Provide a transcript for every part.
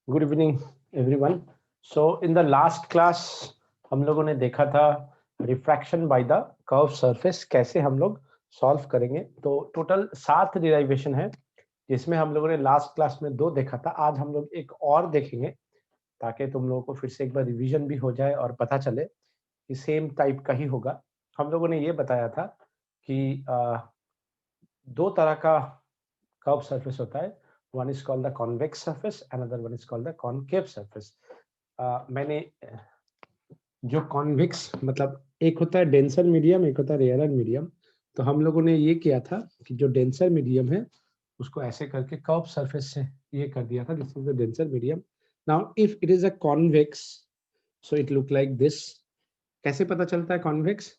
Good evening everyone. So in the last class हम लोगों ने देखा था refraction by the curve surface कैसे हम लोग सॉल्व करेंगे। तो टोटल 7 डिराइवेशन है जिसमें हम लोगों ने लास्ट क्लास में 2 देखा था। आज हम लोग एक और देखेंगे ताकि तुम लोगों को फिर से एक बार रिवीजन भी हो जाए और पता चले कि सेम टाइप का ही होगा। हम लोगों ने ये बताया था कि 2 तरह का कर्व सरफेस होता है। One is called the convex surface, another one is called the concave surface. मैंने जो कॉन्वेक्स मतलब एक होता है डेंसर मीडियम, एक होता है रेयरर मीडियम। तो हम लोगों ने ये किया था कि जो डेंसर मीडियम है उसको ऐसे करके कर्व सरफेस से ये कर दिया था, this is the denser medium. Now if it is a convex so it look like this. कैसे पता चलता है कॉन्वेक्स?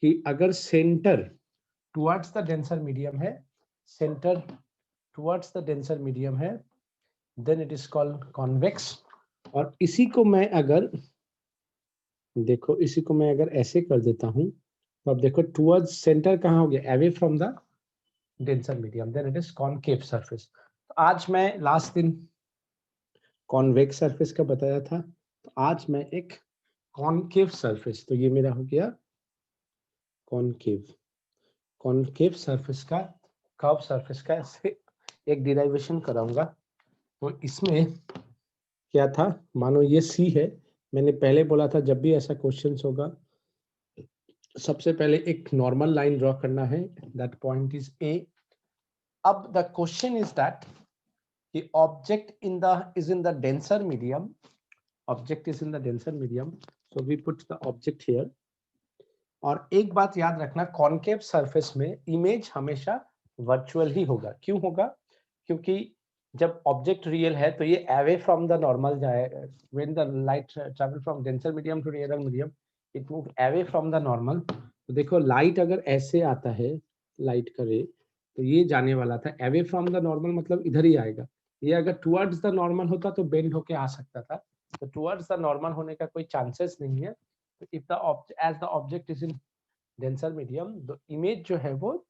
कि अगर centre towards the denser medium है, centre towards the denser medium है, then it is called convex. और इसी को मैं अगर देखो, इसी को मैं अगर ऐसे कर देता हूं तो अब देखो टुवर्ड्स सेंटर कहाँ हो गया, away from the denser medium, then it is concave surface. तो आज मैं लास्ट दिन कॉन्वेक्स सरफेस का बताया था, तो आज मैं एक कॉनकेव सरफेस, तो ये मेरा हो गया कॉनकेव, कॉनकेव सरफेस का कर्व सरफेस का ऐसे एक डिराइवेशन कराऊंगा। तो इसमें क्या था, मानो ये सी है। मैंने पहले बोला था जब भी ऐसा क्वेश्चन होगा सबसे पहले एक नॉर्मल लाइन ड्रॉ करना है, दैट पॉइंट इज ए। अब द क्वेश्चन इज दैट कि object in the is in the denser medium, object is in the denser medium, so we put the object here. और एक बात याद रखना, concave surface में इमेज हमेशा virtual ही होगा। क्यों होगा? क्योंकि जब ऑब्जेक्ट रियल है तो ये अवे फ्रॉम द नॉर्मल जाएगा। When the light travel from denser medium to rare medium, it move away from the normal. तो देखो लाइट अगर ऐसे आता है, लाइट का रे, तो ये जाने वाला था अवे फ्रॉम द नॉर्मल, मतलब इधर ही आएगा। ये अगर टुवर्ड्स द नॉर्मल होता तो बेंड होके आ सकता था, तो टुवर्ड्स द नॉर्मल होने का कोई चांसेस नहीं है। तो if the as the object is in denser medium, the image जो है वो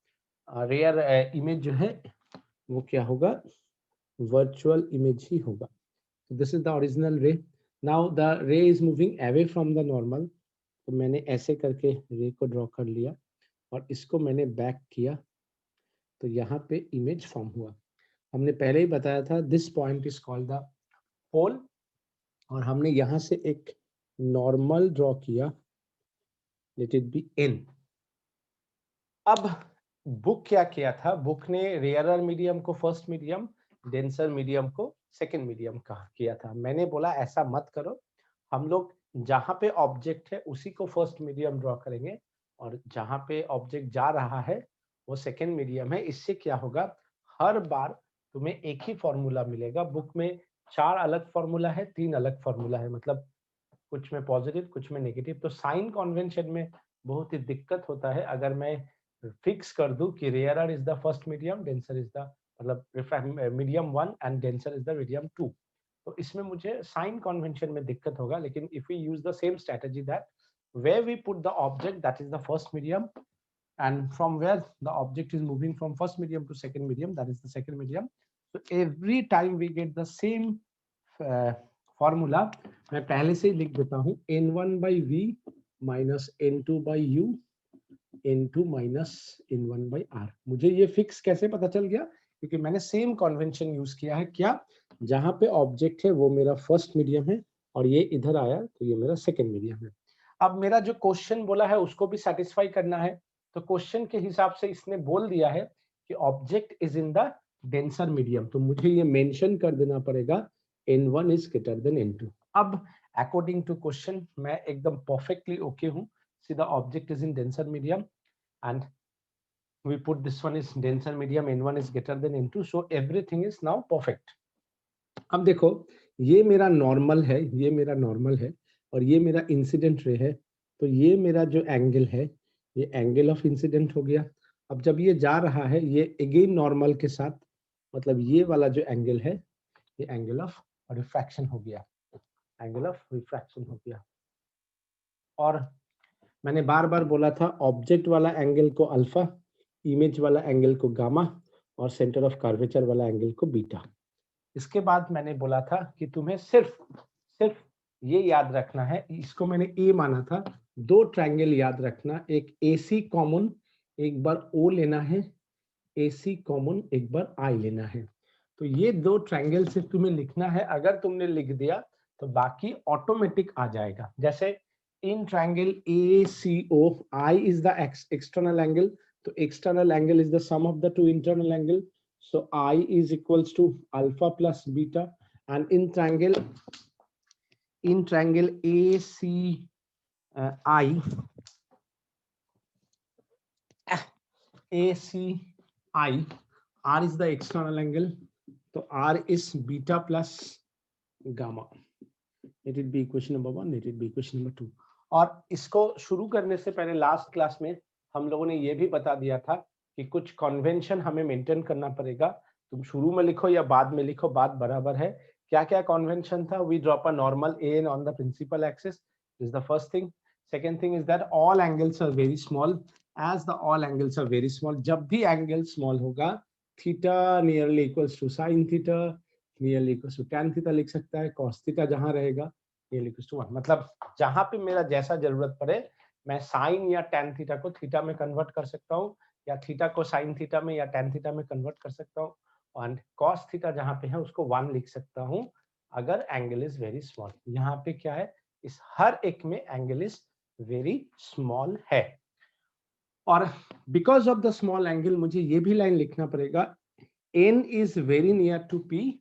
रेयर इमेज जो है वो क्या होगा, वर्चुअल इमेज ही होगा। दिस इज द ओरिजिनल रे। नाउ द रे is moving away from the normal, तो मैंने ऐसे करके रे को ड्रॉ कर लिया और इसको मैंने बैक किया, तो यहाँ पे इमेज फॉर्म हुआ। हमने पहले ही बताया था this point is called the pole, और हमने यहाँ से एक नॉर्मल ड्रॉ किया, लेट इट बी एन। अब बुक क्या किया था, बुक ने रेयरर मीडियम को फर्स्ट मीडियम, डेंसर मीडियम को सेकंड मीडियम कहा किया था। मैंने बोला ऐसा मत करो, हम लोग जहां पे ऑब्जेक्ट है उसी को फर्स्ट मीडियम ड्रॉ करेंगे और जहां पे ऑब्जेक्ट जा रहा है वो सेकंड मीडियम है। इससे क्या होगा, हर बार तुम्हें एक ही फॉर्मूला मिलेगा। बुक में 4 अलग फॉर्मूला है, 3 अलग फॉर्मूला है, मतलब कुछ में पॉजिटिव कुछ में नेगेटिव। तो साइन कन्वेंशन में बहुत ही दिक्कत होता है अगर मैं फिक्स कर दूं कि rarer is the first medium, denser is the मतलब medium 1 and denser is the medium 2। तो इसमें मुझे साइन कन्वेंशन में दिक्कत होगा। लेकिन if we use the same strategy that where we put the object, that is the first medium, and from where the object is moving from first medium to second medium, that is the second medium. So every time we get the same formula, मैं पहले से ही लिख देता हूँ, n1 by v minus n2 by u, n2 minus n1 by r। मुझे ये fix कैसे पता चल गया? क्योंकि मैंने सेम कन्वेंशन यूज किया है। क्या? जहां पे ऑब्जेक्ट है वो मेरा फर्स्ट मीडियम है और ये इधर आया तो ये मेरा सेकंड मीडियम है। अब मेरा जो क्वेश्चन बोला है उसको भी सेटिस्फाई करना है, तो क्वेश्चन के हिसाब से इसने बोल दिया है कि object is in the denser medium, तो मुझे ये मेंशन कर देना पड़ेगा n1 is greater than n2। अब अकॉर्डिंग टू क्वेश्चन मैं एकदम परफेक्टली ओके हूँ। See, the object is in denser medium and we put this one is denser medium, n1 is greater than n2, so everything is now perfect। अब देखो ये मेरा normal है, ये मेरा नॉर्मल है और ये मेरा इंसिडेंट रे है, तो ये मेरा जो एंगल है ये एंगल ऑफ इंसिडेंट हो गया। अब जब ये जा रहा है ये अगेन नॉर्मल के साथ, मतलब ये वाला जो एंगल है ये एंगल ऑफ रिफ्रैक्शन हो गया, एंगल ऑफ रिफ्रैक्शन हो गया। और मैंने बार बार बोला था ऑब्जेक्ट वाला एंगल को अल्फा, इमेज वाला एंगल को गामा और सेंटर ऑफ कर्वेचर वाला एंगल को बीटा। इसके बाद मैंने बोला था कि तुम्हें सिर्फ ये याद रखना है, इसको मैंने ए माना था, दो ट्रायंगल याद रखना, एक AC कॉमन, एक बार O लेना है, AC कॉमन एक बार I लेना है। तो ये दो ट्रायंगल से तुम्हें लिखना है, अगर तुमने लिख दिया तो बाकी ऑटोमेटिक आ जाएगा। जैसे in triangle ACO, I is the external angle, तो external angle is the sum of the two internal angle, so I is equals to alpha plus beta, and in triangle ACI, R is the external angle, so R is beta plus gamma. Let it be equation number 1, let it be equation number 2. और इसको शुरू करने से पहले last class में हम लोगों ने ये भी बता दिया था कि कुछ कन्वेंशन हमें मेंटेन करना पड़ेगा। तुम शुरू में लिखो या बाद में लिखो, बात बराबर है। क्या क्या कन्वेंशन था? We drop a normal N on the principal axis, is the first thing. Second thing is that all angles are very small, as the all angles are very small, जब भी एंगल स्मॉल होगा theta nearly equals to sine theta, nearly equals to tan theta लिख सकता है, cos theta जहां रहेगा nearly equals to 1। मतलब जहां पे मेरा जैसा जरूरत पड़े मैं साइन या टैन थीटा को थीटा में कन्वर्ट कर सकता हूँ, या थीटा को साइन थीटा में या टैन थीटा में कन्वर्ट कर सकता हूँ, और कॉस थीटा जहां पे है उसको 1 लिख सकता हूँ अगर एंगल इज वेरी स्मॉल। यहाँ पे क्या है, इस हर एक में एंगल इज वेरी स्मॉल है। और because of the small angle मुझे ये भी लाइन लिखना पड़ेगा, n is very near to p,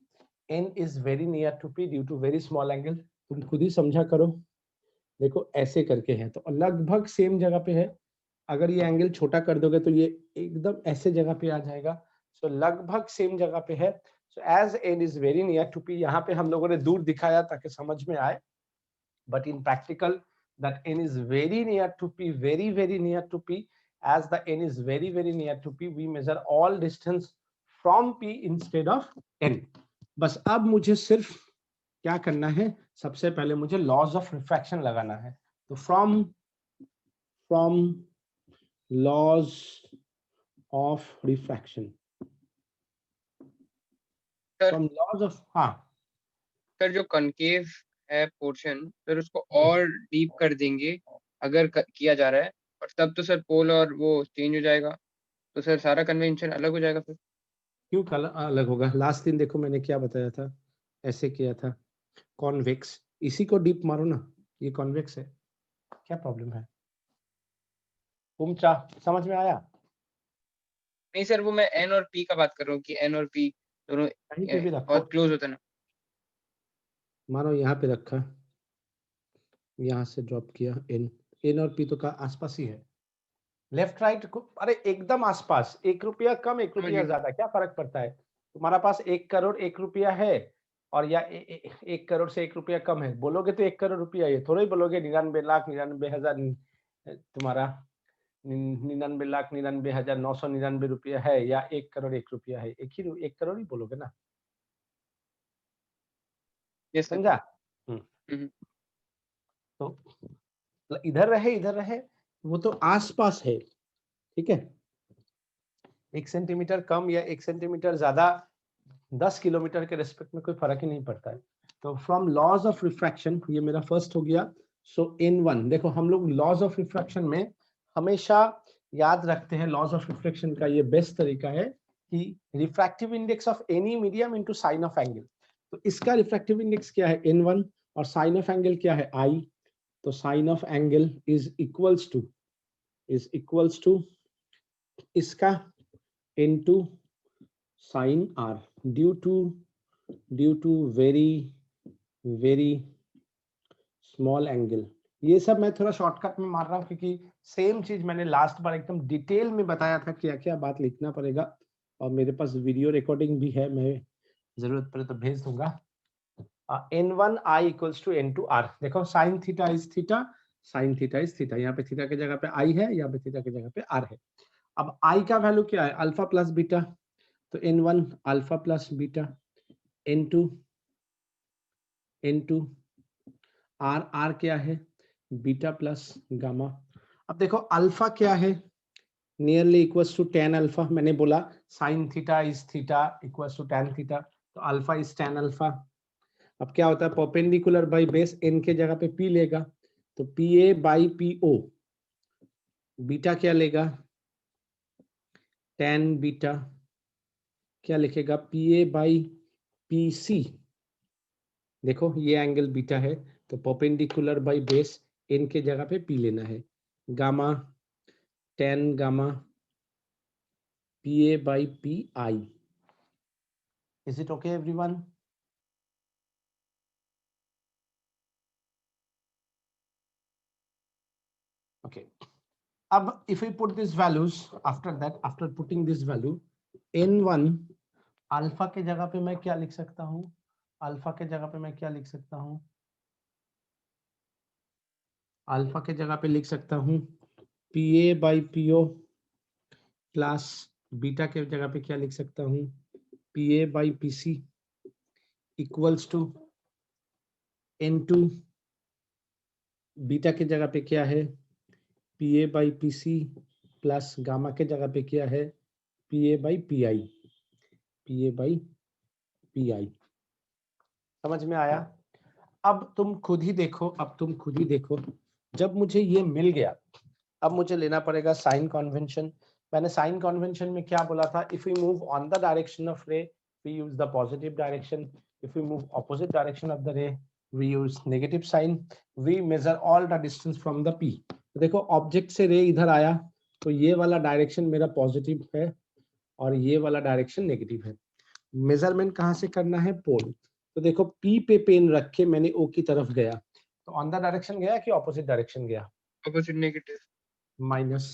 n is very near to p due to very small angle। तुम खुद ही समझा करो, देखो ऐसे करके है तो लगभग सेम जगह पे है। अगर ये एंगल छोटा कर दोगे तो ये एकदम ऐसे जगह पे आ जाएगा, सो लगभग सेम जगह पे है। So as n is very near to p, यहाँ पे हम लोगों ने दूर दिखाया ताकि समझ में आए, but in practical that n is very near to p, very near to p, as the n is very near to p, we measure all distance from p instead of n। बस अब मुझे सिर्फ क्या करना है, सबसे पहले मुझे लॉज ऑफ रिफ्रैक्शन लगाना है। तो from laws of refraction, from laws of, हाँ सर जो कनकेव है पोर्शन, फिर उसको और डीप कर देंगे अगर किया जा रहा है, और तब तो सर पोल और वो चेंज हो जाएगा, तो सर सारा कन्वेंशन अलग हो जाएगा फिर। क्यों अलग होगा? लास्ट दिन देखो मैंने क्या बताया था, ऐसे किया था कॉन्वेक्स, इसी को डीप मारो ना, ये कॉन्वेक्स है, क्या प्रॉब्लम है? समझ में आया? नहीं सर, वो मैं एन और पी का बात कर रहा हूँ कि एन और पी दोनों कहीं पे भी रखो, बहुत क्लोज होता है ना। मानो यहाँ पे रखा, यहाँ से ड्रॉप किया, एन और पी तो का आसपास ही है, लेफ्ट राइट को, अरे एकदम आसपास, 1 रुपया कम 1 रुपया ज्यादा क्या फर्क पड़ता है? तुम्हारा पास 1 करोड़ 1 रुपया है, और या 1 करोड़ से 1 रुपया कम है, बोलोगे तो 1 करोड़ रुपया, ये थोड़ा ही बोलोगे 99,99,000 तुम्हारा 99,99,999 रुपया है, या 1 करोड़ 1 रुपया है, 1 करोड़ ही बोलोगे ना, समझा? तो इधर रहे वो तो आसपास है, ठीक है। 1 सेंटीमीटर कम या 1 सेंटीमीटर ज्यादा 10 किलोमीटर के रिस्पेक्ट में कोई फर्क ही नहीं पड़ता है। तो फ्रॉम लॉज ऑफ रिफ्रैक्शन, ये मेरा फर्स्ट हो गया। सो N1, देखो हम लोग लॉज ऑफ रिफ्रैक्शन में हमेशा याद रखते हैं, लॉज ऑफ रिफ्रैक्शन का ये बेस्ट तरीका है कि refractive index of any medium into sine of angle. तो इसका रिफ्रैक्टिव इंडेक्स क्या है? N1, और साइन ऑफ एंगल क्या है? I। तो sine of angle is equals to इसका into sin r due to very small angle। ये सब मैं थोड़ा शॉर्टकट में मार रहा हूँ क्योंकि सेम चीज मैंने लास्ट बार एकदम डिटेल में बताया था क्या क्या बात लिखना पड़ेगा, और मेरे पास वीडियो रिकॉर्डिंग भी है, मैं जरूरत पड़े तो भेज दूंगा। N1 I equals to N2 R। देखो sine theta is theta, sine theta is theta, यहाँ पे थीटा की जगह पे I है, यहाँ पे थीटा की जगह पे R है। अब I का वैल्यू क्या है? अल्फा प्लस बीटा, तो N1 alpha plus beta, N2 R क्या है? Beta plus gamma. अब देखो अल्फा क्या है? Nearly equals to tan alpha. मैंने बोला sine theta is theta equals to tan theta, तो अल्फा इज tan अल्फा। अब क्या होता है, परपेंडिकुलर बाई बेस n के जगह पे p लेगा, तो pa बाई po, बीटा क्या लेगा, tan बीटा, क्या लिखेगा, pa बाई pc। देखो ये एंगल बीटा है, तो परपेंडिकुलर बाई बेस n के जगह पे p लेना है, gamma tan gamma pa by pi। Is it okay everyone? Okay. अब if we put these values, after that, after putting this value, n1 alpha के जगह पे मैं क्या लिख सकता हूँ, अल्फा के जगह पे मैं क्या लिख सकता हूँ, अल्फा के जगह पे लिख सकता हूँ pa by po plus beta के जगह पे क्या लिख सकता हूँ, pa by pc equals to n2, beta के जगह पे क्या है, pa by pc plus gamma के जगह पे क्या है, pa by pi, pa by pi। समझ में आया? अब तुम खुद ही देखो, अब तुम खुद ही देखो, जब मुझे ये मिल गया, अब मुझे लेना पड़ेगा साइन कन्वेंशन। मैंने साइन कन्वेंशन में क्या बोला था, if we move on the direction of ray we use the positive direction, if we move opposite direction of the ray we use negative sign, we measure all the distance from the P. देखो object से ray इधर आया, तो ये वाला direction मेरा positive है और ये वाला डायरेक्शन नेगेटिव है। मेजरमेंट कहाँ से करना है, पोल। तो देखो P पे पेन रख के मैंने O की तरफ गया, तो ऑन द डायरेक्शन गया कि ऑपोजिट डायरेक्शन गया, opposite negative, minus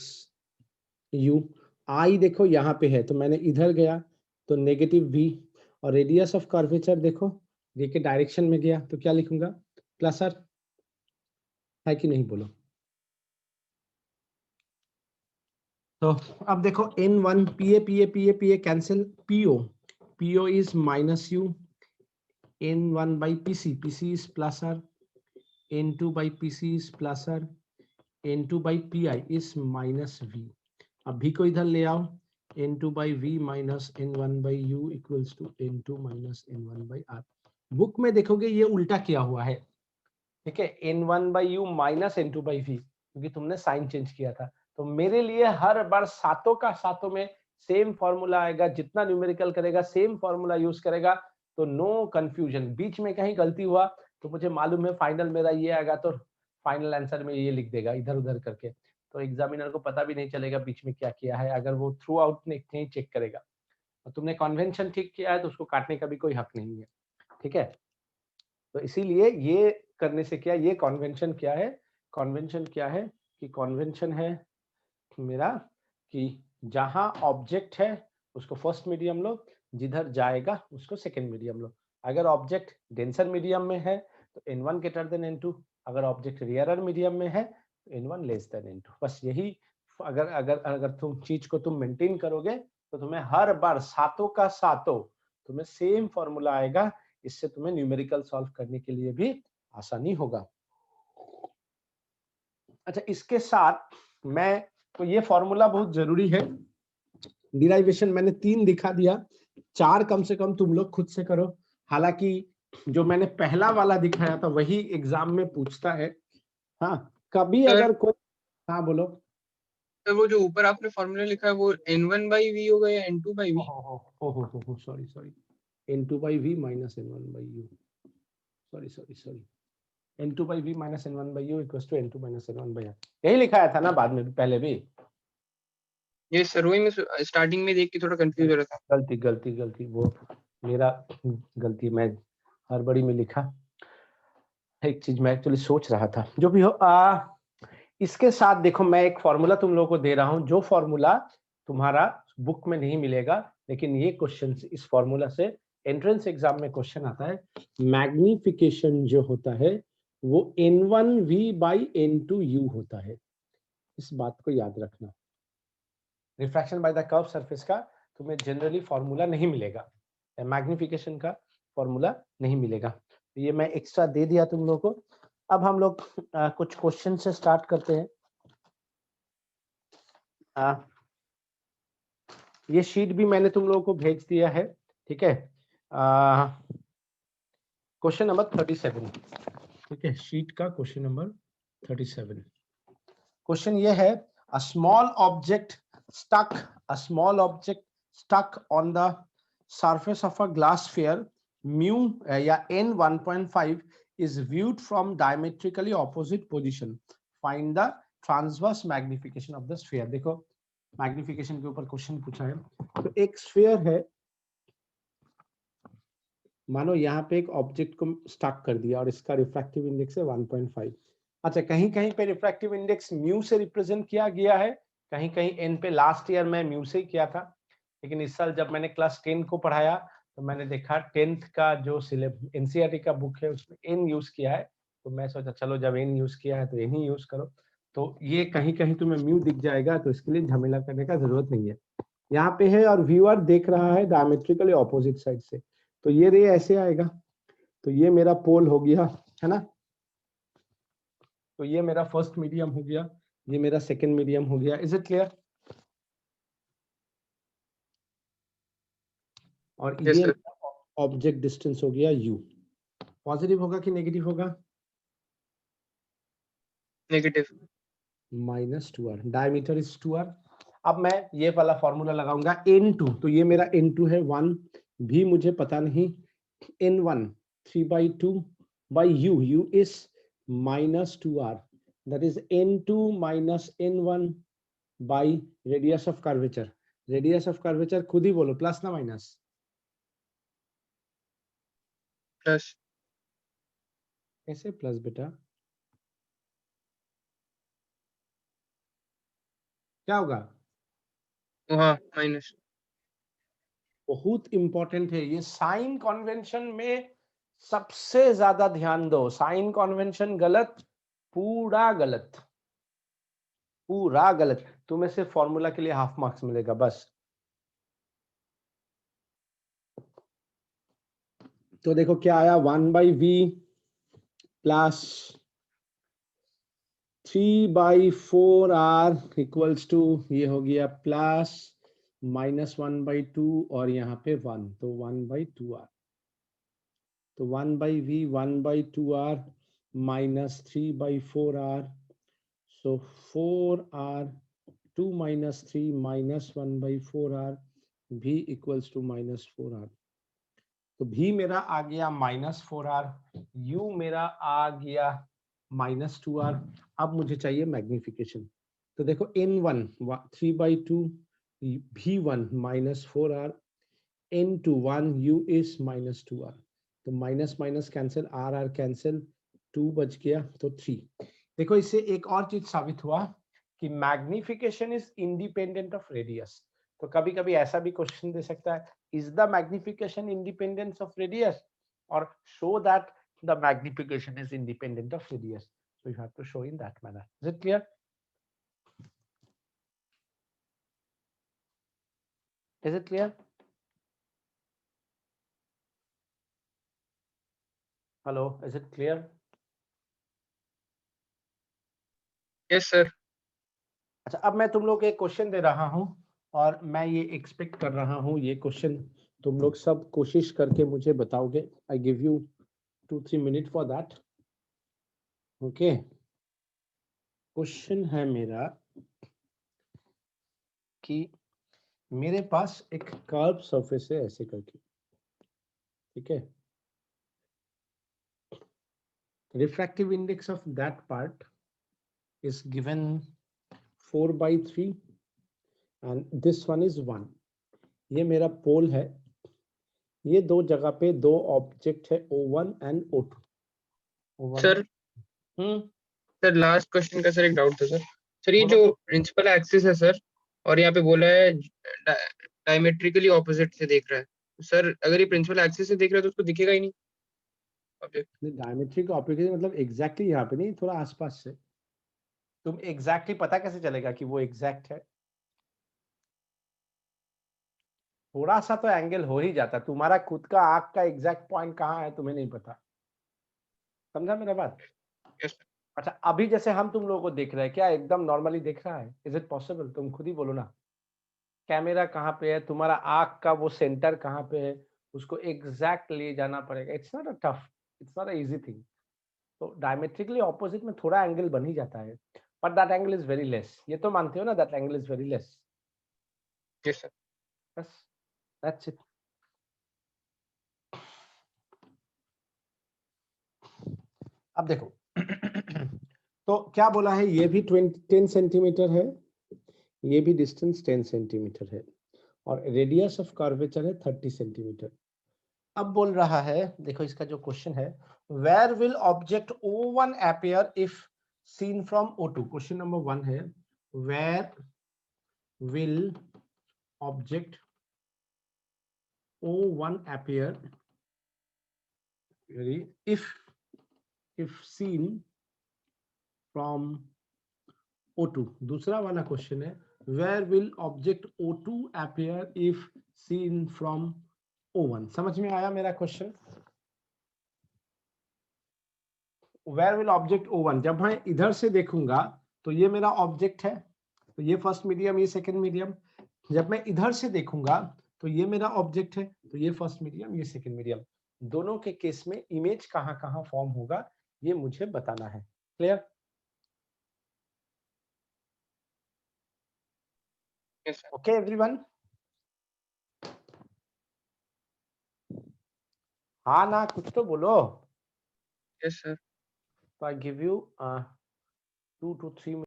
U। I देखो यहाँ पे है, तो मैंने इधर गया तो नेगेटिव V, और रेडियस ऑफ कर्वेचर देखो ये के डायरेक्शन में गया, तो क्या लिखूंगा, प्लस R, है कि नहीं बोलो। तो अब देखो N1 PA cancel, PO is minus U, N1 by PC is plus R, N2 by PC is plus R, N2 by PI is minus V। अब V को इधर ले आओ, N2 by V minus N1 by U equals to N2 minus N1 by R। Book में देखोगे ये उल्टा किया हुआ है, ठीक है, N1 by U minus N2 by V, क्योंकि तुमने साइन चेंज किया था। तो मेरे लिए हर बार सातों का सातों में सेम फॉर्मूला आएगा, जितना न्यूमेरिकल करेगा सेम फॉर्मूला यूज करेगा, तो नो कंफ्यूजन। बीच में कहीं गलती हुआ तो मुझे मालूम है फाइनल मेरा ये आएगा, तो फाइनल आंसर में ये लिख देगा इधर उधर करके, तो एग्जामिनर को पता भी नहीं चलेगा बीच में क्या किया है, अगर वो थ्रू आउट नहीं चेक करेगा। और तुमने कन्वेंशन ठीक किया है तो उसको काटने का भी कोई हक नहीं है, ठीक है। तो इसीलिए ये करने से क्या, ये कन्वेंशन क्या है, कन्वेंशन क्या है कि कन्वेंशन है मेरा कि जहां ऑब्जेक्ट है उसको फर्स्ट मीडियम लो, जिधर जाएगा उसको सेकंड मीडियम लो। अगर ऑब्जेक्ट डेंसर मीडियम में है तो n1 ग्रेटर देन n2, अगर ऑब्जेक्ट रेयरर मीडियम में है तो n1 लेस देन n2। बस यही, अगर अगर अगर तुम चीज को तुम मेंटेन करोगे तो तुम्हें हर बार सातों का सातों तुम्हें सेम फॉर्मूला आएगा, इससे तुम्हें न्यूमेरिकल सॉल्व करने के लिए भी आसानी होगा। अच्छा, इसके साथ मैं, तो ये फॉर्मूला बहुत जरूरी है, डिराइवेशन मैंने 3 दिखा दिया, 4 कम से कम तुम लोग खुद से करो। हालांकि जो मैंने पहला वाला दिखाया था वही एग्जाम में पूछता है। हाँ, कभी सर अगर कोई, हाँ बोलो। सर वो जो ऊपर आपने फॉर्मूला लिखा है वो N1 by V होगा या N2 by V? हो sorry sorry, n2 by v minus n1 by u, sorry n2 by v minus n1 by u equals to n2 minus n1 by r, यही लिखाया था ना बाद में भी, पहले भी। ये सर वही मैं स्टार्टिंग में देख के थोड़ा कंफ्यूज हो रहा था। गलती वो मेरा गलती, मैं हड़बड़ी में लिखा, एक चीज मैं एक्चुअली सोच रहा था। जो भी हो, इसके साथ देखो मैं एक फॉर्मूला तुम लोगों को दे रहा हूं, जो फॉर्मूला तुम्हारा बुक में नहीं मिलेगा, लेकिन ये क्वेश्चन इस फॉर्मूला से एंट्रेंस एग्जाम में क्वेश्चन आता है। मैग्निफिकेशन जो होता है वो n1v by n2u होता है, इस बात को याद रखना। Refraction by the curve surface का तुम्हें जनरली फॉर्मूला नहीं मिलेगा, मैग्निफिकेशन का फॉर्मूला नहीं मिलेगा, तो ये मैं एक्स्ट्रा दे दिया तुम लोगों को। अब हम लोग कुछ क्वेश्चन से स्टार्ट करते हैं। ये शीट भी मैंने तुम लोगों को भेज दिया है, ठीक है। क्वेश्चन नंबर 37, ठीक है, शीट का क्वेश्चन नंबर 37। क्वेश्चन ये है, a small object stuck on the surface of a glass sphere mu या n 1.5 is viewed from diametrically opposite position. Find the transverse magnification of the sphere. देखो magnification के ऊपर question पूछा है। तो एक स्फीयर है, मानो यहाँ पे एक ऑब्जेक्ट को स्टक कर दिया और इसका रिफ्रैक्टिव इंडेक्स है 1.5। अच्छा, कहीं कहीं पे रिफ्रैक्टिव इंडेक्स म्यू से रिप्रेजेंट किया गया है, कहीं कहीं एन पे। लास्ट ईयर मैं म्यू से ही किया था, लेकिन इस साल जब मैंने क्लास 10 को पढ़ाया तो मैंने देखा 10th का जो सिलेबस एनसीईआरटी का बुक है उसमें एन यूज किया है, तो मैं सोचा चलो जब एन यूज किया है तो एन ही यूज करो। तो ये कहीं कहीं तुम्हें म्यू दिख जाएगा, तो इसके लिए झमेला करने का जरूरत नहीं है। यहाँ पे है और व्यूअर देख रहा है डायमेट्रिकली ऑपोजिट साइड से, तो ये रे ऐसे आएगा, तो ये मेरा पोल हो गया, है ना। तो ये मेरा फर्स्ट मीडियम हो गया, ये मेरा सेकंड मीडियम हो गया। Is it clear? और Yes, ये sir. ऑब्जेक्ट डिस्टेंस हो गया u। पॉजिटिव होगा कि नेगेटिव होगा? Negative. -2r, diameter is 2r। अब मैं ये वाला फॉर्मूला लगाऊंगा n2, तो ये मेरा n2 है 1, भी मुझे पता नहीं, n1 3/2 by u is -2r, that is n2 minus n1 by radius of curvature। Radius of curvature खुद ही बोलो, प्लस ना माइनस? Plus. कैसे प्लस बेटा? क्या होगा? हाँ, minus. बहुत इंपॉर्टेंट है ये। साइन कन्वेंशन में सबसे ज्यादा ध्यान दो। साइन कन्वेंशन गलत, पूरा गलत, पूरा गलत। तुम्हें सिर्फ फॉर्मूला के लिए हाफ मार्क्स मिलेगा बस। तो देखो क्या आया, 1/v plus 3/4r equals to, ये हो गया प्लस -1/2 और यहाँ पे 1, तो 1/2r। तो 1/v 1/2r minus 3/4r, so 4r 2 minus 3 minus 1/4r, v equals to -4r। तो v मेरा आ गया -4r, u मेरा आ गया -2r। अब मुझे चाहिए मैग्निफिकेशन। तो देखो n1 3/2 v1 -4r, n2 1 u is -2r, तो minus minus cancel, R R cancel, 2 बच गया तो 3। देखो इससे एक और चीज साबित हुआ कि magnification is independent of radius. तो कभी कभी ऐसा भी क्वेश्चन दे सकता है, is the magnification independent of radius, और show that the magnification is independent of radius. So you have to show in that manner. Is it clear? Is it clear? Hello, is it clear? Yes, sir. अच्छा, अब मैं तुम लोग एक question दे रहा हूं और मैं ये एक्सपेक्ट कर रहा हूं ये क्वेश्चन तुम लोग सब कोशिश करके मुझे बताओगे। आई give you 2-3 minute for that. Okay, question है मेरा कि मेरे पास एक कर्व सरफेस है ऐसे करके, ठीक है। Refractive index of that part is given 4/3 and this one is 1। ये मेरा पोल है, ये दो जगह पे दो ऑब्जेक्ट है O1 and O2। Sir, sir last question का सर एक डाउट था सर। सर ये जो प्रिंसिपल एक्सिस है सर, और यहाँ पे बोला है डायमेट्रिकली ऑपोजिट से देख रहा है, सर अगर ये प्रिंसिपल एक्सिस से देख रहा है तो उसको दिखेगा ही नहीं ऑब्जेक्ट। डायमेट्रिक ऑपोजिट मतलब एग्जैक्टली यहाँ पे नहीं, थोड़ा आसपास से। तुम एग्जैक्टली पता कैसे चलेगा कि वो एग्जैक्ट है? थोड़ा सा तो एंगल हो ही जाता, तुम्हारा खुद का आंख का एग्जैक्ट पॉइंट कहाँ है तुम्हें नहीं पता। समझा मेरा बात? Yes sir. अच्छा, अभी जैसे हम तुम लोगों को देख रहे हैं, क्या एकदम नॉर्मली देख रहा है? Is it possible? तुम खुद ही बोलो ना। कैमरा कहाँ पे है, तुम्हारा आंख का वो सेंटर कहाँ पे है, उसको एग्जैक्ट ले जाना पड़ेगा. It's not a tough, it's not a easy thing. तो डायमेट्रिकली ऑपोजिट में थोड़ा एंगल बन ही जाता है, but that angle is very less. ये तो मानते हो ना, that angle is very less. Yes sir. बस दैट्स इट. अब देखो तो क्या बोला है, ये भी 10 सेंटीमीटर है, ये भी डिस्टेंस 10 सेंटीमीटर है, और रेडियस ऑफ कर्वेचर है 30 सेंटीमीटर. अब बोल रहा है, देखो इसका जो क्वेश्चन है, where will object O1 appear if seen from O2. Question number 1 है, where will object O1 appear if seen from O2. दूसरा वाला क्वेश्चन है, where will object O2 appear if seen from O1. समझ में आया मेरा question? where will object O1, जब मैं इधर से देखूंगा तो ये मेरा ऑब्जेक्ट है, तो ये फर्स्ट मीडियम, ये सेकंड मीडियम. जब मैं इधर से देखूंगा तो ये मेरा ऑब्जेक्ट है, तो ये फर्स्ट मीडियम, ये सेकंड मीडियम. दोनों के केस में इमेज कहां कहां फॉर्म होगा ये मुझे बताना है. Clear? Yes sir. Okay everyone? हाँ ना, कुछ तो बोलो. Yes sir. तो I give you 2 to 3 minutes.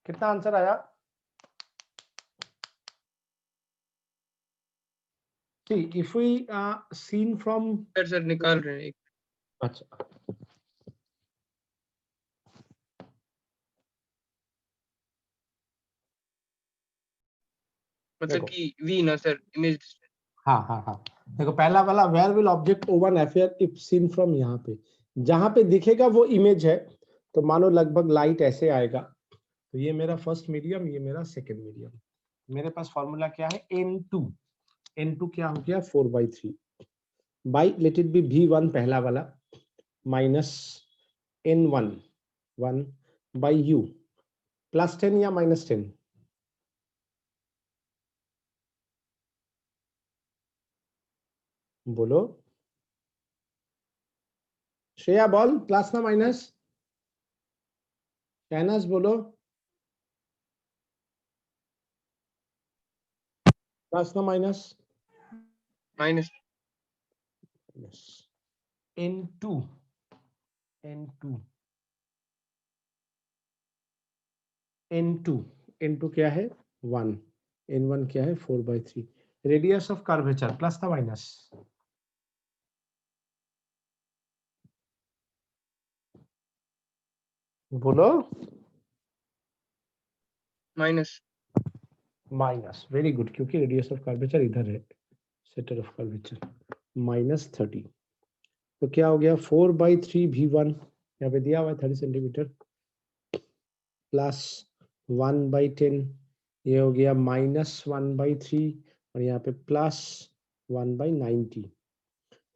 कितना आंसर आया? See, if we seen from, sir निकाल रहे हैं एक. अच्छा, मतलब कि वी ना सर, इमेज. हाँ हाँ हाँ, देखो पहला वाला, where will object O1 appear if seen from, यहाँ पे जहां पे दिखेगा वो इमेज है, तो मानो लगभग लाइट ऐसे आएगा, तो ये मेरा फर्स्ट मीडियम, ये मेरा सेकंड मीडियम. मेरे पास फॉर्मूला क्या है, n2 क्या हो गया, 4/3 by, late it B V1 पहला वाला, माइनस n1 1 बाई u, +10 या -10, बोलो श्रेया, बोल प्लस ना माइनस, शहनाज बोलो प्लस ना माइनस, माइनस. n2 क्या है 1, n1 क्या है 4/3. रेडियस ऑफ कर्वेचर प्लस ना माइनस, बोलो माइनस. वेरी गुड, क्योंकि रेडियस ऑफ कर्वेचर इधर है, सेंटर ऑफ कर्वेचर, -30. तो क्या हो गया 4/3 V1, यहाँ पे दिया हुआ है 30 सेंटीमीटर, प्लस 1/10, ये हो गया -1/3, और यहाँ पे प्लस 1/90.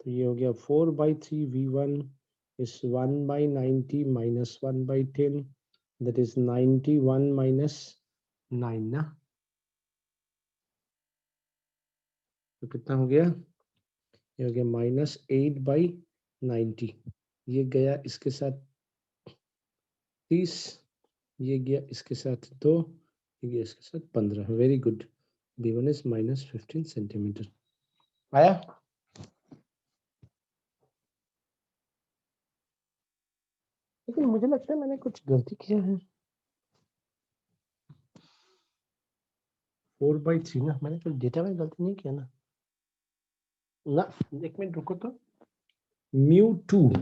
तो ये हो गया 4/3 V1 is 1/90 minus 1/10, that is 91 minus 9 ना. तो कितना हो गया, ये हो गया -8/90. ये गया इसके साथ 30, ये गया इसके साथ 2, ये गया इसके साथ 15. Very good, B1 is -15 centimetre. आया? लेकिन मुझे लगता है मैंने कुछ गलती किया है. 4/3 ना, मैंने कुछ डेटा में गलती नहीं किया ना. एक मिनट रुको तो, μ2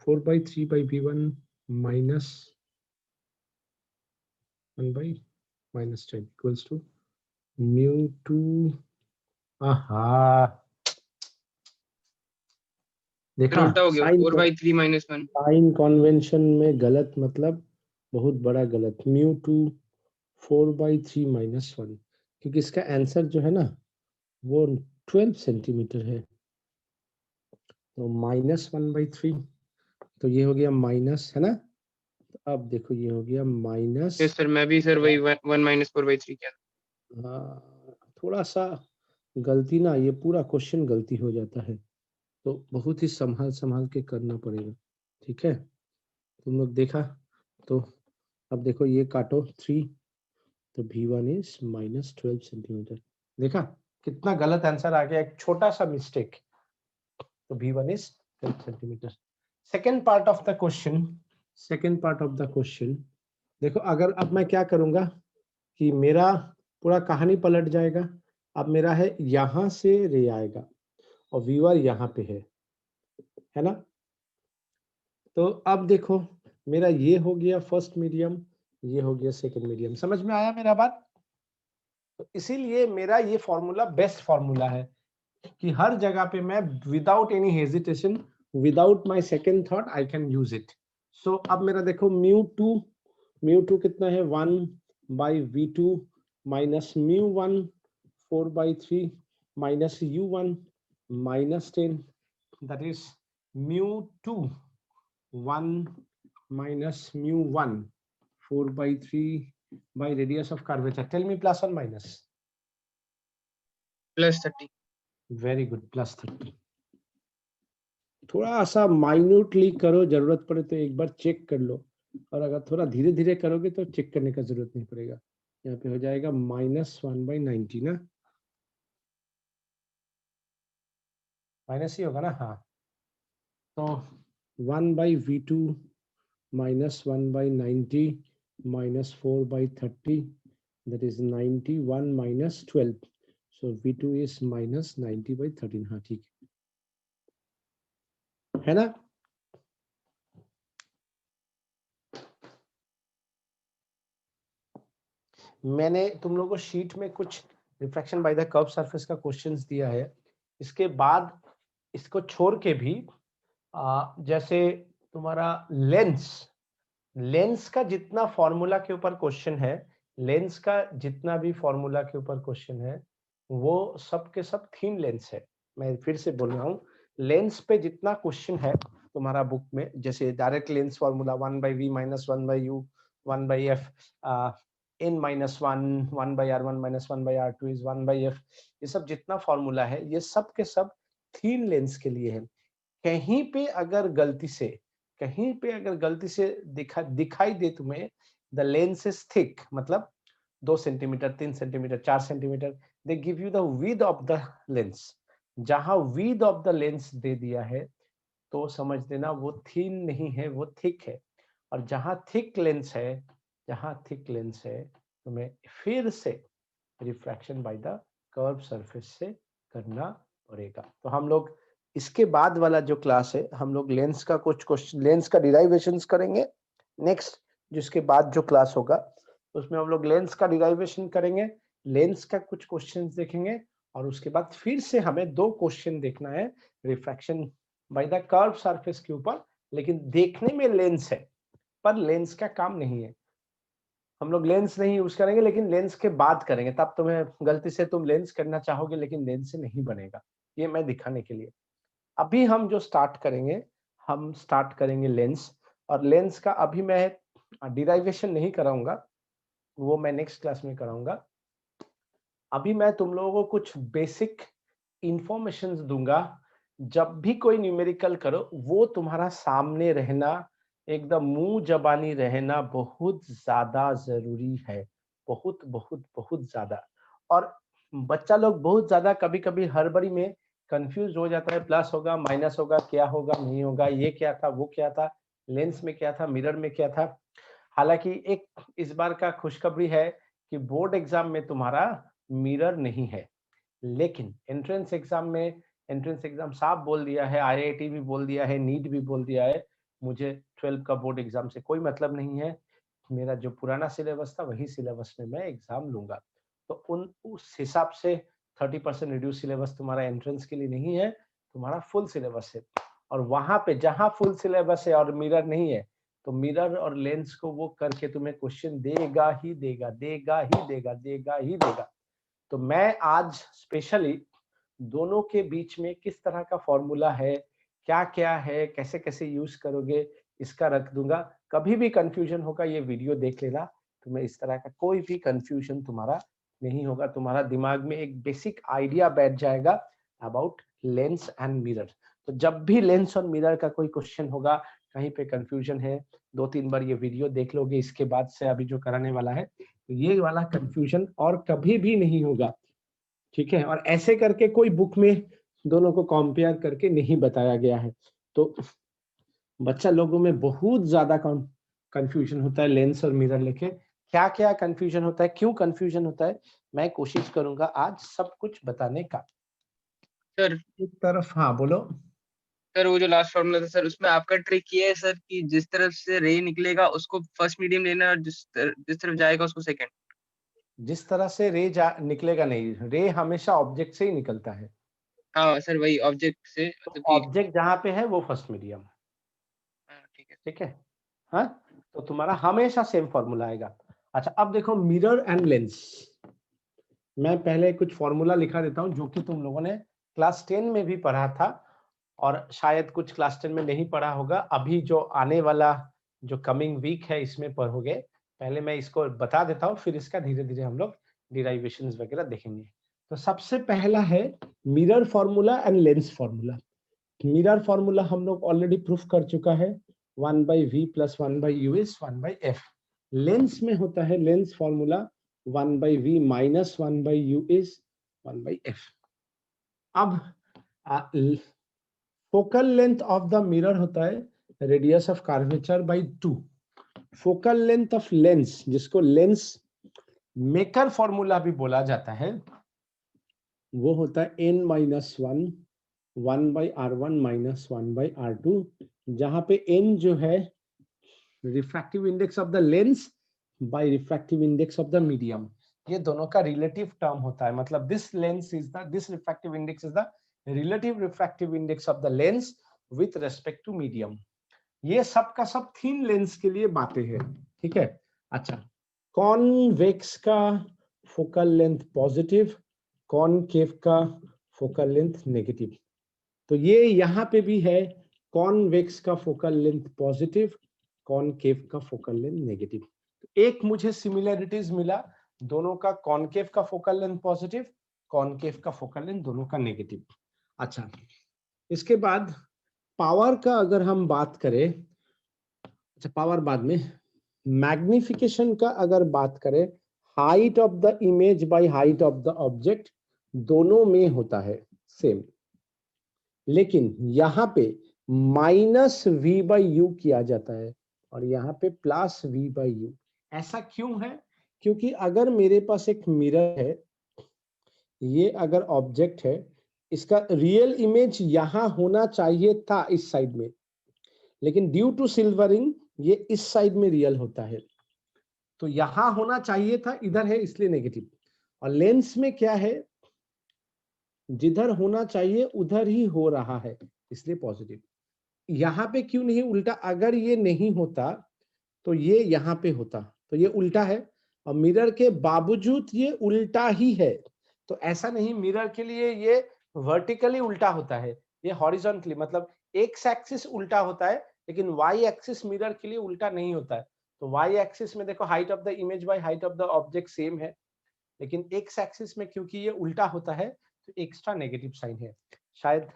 4/3 by V1 minus 1/-10 equals to μ2. देखा, उल्टा हो गया, 4/3 - 1. साइन कन्वेंशन में गलत, मतलब बहुत बड़ा गलत. μ2 4/3 - 1, क्योंकि इसका आंसर जो है ना वो 12 सेंटीमीटर है, तो -1/3, तो ये हो गया माइनस, है ना, तो अब देखो ये हो गया माइनस, यस सर, मैं भी सर वही 1 - 4/3 किया था। थोड़ा सा गलती ना, ये पूरा क्वेश्चन गलती हो जाता है, तो बहुत ही संभाल संभाल के करना पड़ेगा, ठीक है। तुम लोग देखा, तो अब देखो ये काटो 3, तो V1 इज -12 सेंटीमीटर। देखा कितना गलत आंसर आ गया, एक छोटा सा मिस्टेक, तो V1 is 12 centimetre. Second part of the question, second part of the question देखो, अगर अब मैं क्या करूंगा कि मेरा पूरा कहानी पलट जाएगा। अब मेरा है यहां से रे आएगा और व्यूअर यहाँ पे है ना। तो अब देखो मेरा ये हो गया फर्स्ट मीडियम, ये हो गया सेकंड मीडियम। समझ में आया मेरा बात? तो इसीलिए मेरा ये फॉर्मूला बेस्ट फॉर्मूला है कि हर जगह पे मैं without any hesitation, without my second thought I can use it. So अब मेरा देखो म्यू टू कितना है 1/v2 minus mu 4/3 minus u1 -10, that is mu 1 minus mu1 4/3 by radius of curvature. Tell me plus or minus. +30। Very good, +30। थोड़ा सा minutely करो, जरूरत पड़े तो एक बार चेक कर लो, और अगर थोड़ा धीरे धीरे करोगे तो चेक करने का जरूरत नहीं पड़ेगा। यहाँ पे हो जाएगा -1/90 ना, माइनस ही होगा ना, हाँ। तो 1/v2 -1/90 -4/30, that is 91 minus 12, so v2 is -90/13। हाँ ठीक है ना। मैंने तुम लोगों को शीट में कुछ refraction by the curve surface का क्वेश्चंस दिया है। इसके बाद इसको छोड़ के भी जैसे तुम्हारा लेंस का जितना फॉर्मूला के ऊपर क्वेश्चन है, लेंस का जितना भी फॉर्मूला के ऊपर क्वेश्चन है, वो सब के सब थीन लेंस है। मैं फिर से बोल रहा हूँ, लेंस पे जितना क्वेश्चन है तुम्हारा बुक में, जैसे direct lens formula 1/v minus 1/u 1/f, n-1 1/r1 minus 1/r2 is 1/f, ये सब जितना फॉर्मूला है ये सब के सब थीन लेंस के लिए है। कहीं पे अगर गलती से दिखाई दे तुम्हें द लेंस इज थिक, मतलब 2 centimetre 3 centimetre 4 centimetre, they give you the width of the lens. जहां विड्थ ऑफ द लेंस दे दिया है तो समझ लेना वो थीन नहीं है, वो थिक है। और जहां थिक लेंस है तुम्हें फिर से refraction by the curve surface से करना पड़ेगा। तो हम लोग इसके बाद वाला जो क्लास है, हम लोग लेंस का कुछ क्वेश्चन, लेंस का डिराइवेशंस करेंगे। नेक्स्ट जिसके बाद जो क्लास होगा उसमें हम लोग लेंस का डिराइवेशन करेंगे, लेंस का कुछ क्वेश्चंस देखेंगे, और उसके बाद फिर से हमें 2 क्वेश्चन देखना है refraction by the curve surface के ऊपर। लेकिन देखने में लेंस है पर लेंस का काम नहीं है। हम लोग लेंस नहीं यूज करेंगे, लेकिन लेंस के बाद करेंगे, तब तुम्हें गलती से तुम लेंस करना चाहोगे लेकिन लेंस से नहीं बनेगा, ये मैं दिखाने के लिए। अभी हम जो स्टार्ट करेंगे, हम स्टार्ट करेंगे लेंस। और लेंस का अभी मैं डिराइवेशन नहीं कराऊंगा, वो मैं नेक्स्ट क्लास में कराऊंगा। अभी मैं तुम लोगों को कुछ बेसिक इंफॉर्मेशंस दूंगा। जब भी कोई न्यूमेरिकल करो वो तुम्हारा सामने रहना, एकदम मुंह जबानी रहना बहुत ज्यादा जरूरी है, बहुत बहुत बहुत ज्यादा। और बच्चा लोग बहुत ज्यादा कभी कभी हड़बड़ी में कंफ्यूज हो जाता है, प्लस होगा माइनस होगा, क्या होगा नहीं होगा, ये क्या था वो क्या था, लेंस में क्या था, मिरर में क्या था। हालांकि एक इस बार का खुशखबरी है कि बोर्ड एग्जाम में तुम्हारा मिरर नहीं है, लेकिन एंट्रेंस एग्जाम साफ बोल दिया है, आईआईटी भी बोल दिया है, नीट भी बोल दिया है, मुझे 12 का बोर्ड एग्जाम से कोई मतलब नहीं है। मेरा जो पुराना सिलेबस था वही सिलेबस में मैं एग्जाम लूंगा। तो उस हिसाब से 30% रिड्यूस सिलेबस तुम्हारा एंट्रेंस के लिए नहीं है, तुम्हारा फुल सिलेबस है। और वहां पे जहां फुल सिलेबस है और मिरर नहीं है, तो मिरर और लेंस को वो करके तुम्हें क्वेश्चन देगा ही देगा, देगा ही देगा, देगा ही देगा। तो मैं आज स्पेशली दोनों के बीच में किस तरह का फॉर्मूला है, क्या क्या है, कैसे कैसे यूज करोगे, इसका रख दूंगा। कभी भी कंफ्यूजन होगा ये वीडियो देख लेना, तुम्हें इस तरह का कोई भी कंफ्यूजन तुम्हारा नहीं होगा, तुम्हारा दिमाग में एक बेसिक आइडिया बैठ जाएगा अबाउट लेंस एंड मिरर। तो जब भी लेंस और मिरर का कोई क्वेश्चन होगा, कहीं पे कंफ्यूजन है, 2-3 बार ये वीडियो देख लोगे, इसके बाद से अभी जो कराने वाला है, तो ये वाला कंफ्यूजन और कभी भी नहीं होगा, ठीक है। और ऐसे करके कोई बुक में दोनों को कंपेयर करके नहीं बताया गया है। तो बच्चा लोगों में बहुत ज्यादा कंफ्यूजन होता है लेंस और मिरर लेके। क्या क्या कंफ्यूजन होता है, क्यों कंफ्यूजन होता है, मैं कोशिश करूंगा आज सब कुछ बताने का। सर एक तरफ, हाँ बोलो। सर वो जो लास्ट फॉर्मूला था सर, उसमें आपका ट्रिक ये है सर कि जिस तरफ से रे निकलेगा उसको फर्स्ट मीडियम लेना है, और जिस तरफ जाएगा उसको सेकंड। जिस तरह से रे निकलेगा नहीं, रे हमेशा ऑब्जेक्ट से ही निकलता है। हाँ सर, वही ऑब्जेक्ट से, तो मतलब कि ऑब्जेक्ट जहां पे है वो फर्स्ट मीडियम, हाँ ठीक है। ठीक है। हाँ, तो तुम्हारा हमेशा सेम फॉर्मूला आएगा। अच्छा, अब देखो मिरर एंड लेंस। मैं पहले कुछ फॉर्मूला लिखा देता हूं जो कि तुम लोगों ने क्लास 10 में भी पढ़ा था, और शायद कुछ क्लास 10 में नहीं पढ़ा होगा, अभी जो आने वाला जो कमिंग वीक है इसमें पढ़ोगे। पहले मैं इसको बता देता हूँ, फिर इसका धीरे धीरे हम लोग डिराइवेशंस वगैरह देखेंगे। तो सबसे पहला है mirror formula and lens formula. Mirror formula हम लोग ऑलरेडी प्रूफ कर चुका है, 1/v plus 1/u is 1/f। Lens में होता है lens formula 1/v minus 1/u is 1/f। अब focal length of the mirror होता है radius of curvature by 2। Focal length of lens, जिसको लेंस मेकर फॉर्मूला भी बोला जाता है, वो होता है n minus 1/r1 minus 1/r2, जहां पे n जो है refractive index of the lens by refractive index of the medium. ये दोनों का रिलेटिव टर्म होता है, मतलब this lens is the, this refractive index is the relative refractive index of the lens with respect to medium. ये सब का सब थिन लेंस के लिए बातें हैं, ठीक है। अच्छा, कॉन्वेक्स का फोकल लेंथ पॉजिटिव, कॉनकेव का फोकल लेंथ नेगेटिव। तो ये यहाँ पे भी है, कॉन्वेक्स का फोकल लेंथ पॉजिटिव, कॉनकेव का फोकल लेंथ नेगेटिव। एक मुझे सिमिलरिटीज मिला दोनों का, कॉनकेव का फोकल लेंथ पॉजिटिव, कॉनकेव का फोकल लेंथ दोनों का नेगेटिव। अच्छा, इसके बाद पावर का अगर हम बात करें, अच्छा पावर बाद में, मैग्निफिकेशन का अगर बात करें, height of the image by height of the object दोनों में होता है सेम, लेकिन यहाँ पे माइनस v बाई यू किया जाता है और यहाँ पे प्लस v बाई यू। ऐसा क्यों है? क्योंकि अगर मेरे पास एक मिरर है, ये अगर ऑब्जेक्ट है, इसका रियल इमेज यहां होना चाहिए था इस साइड में, लेकिन ड्यू टू सिल्वरिंग ये इस साइड में रियल होता है। तो यहां होना चाहिए था, इधर है इसलिए नेगेटिव। और लेंस में क्या है, जिधर होना चाहिए उधर ही हो रहा है इसलिए पॉजिटिव। यहाँ पे क्यों नहीं उल्टा? अगर ये नहीं होता तो ये यहाँ पे होता, तो ये उल्टा है, और मिरर के बावजूद ये उल्टा ही है। तो ऐसा नहीं मिरर के लिए ये वर्टिकली उल्टा होता है, ये हॉरिजॉन्टली, मतलब एक्स एक्सिस उल्टा होता है, लेकिन वाई एक्सिस मिरर के लिए उल्टा नहीं होता है। तो वाई एक्सिस में देखो height of the image by height of the object same है, लेकिन एक्स एक्सिस में क्योंकि ये उल्टा होता है तो एक्स्ट्रा नेगेटिव साइन है। शायद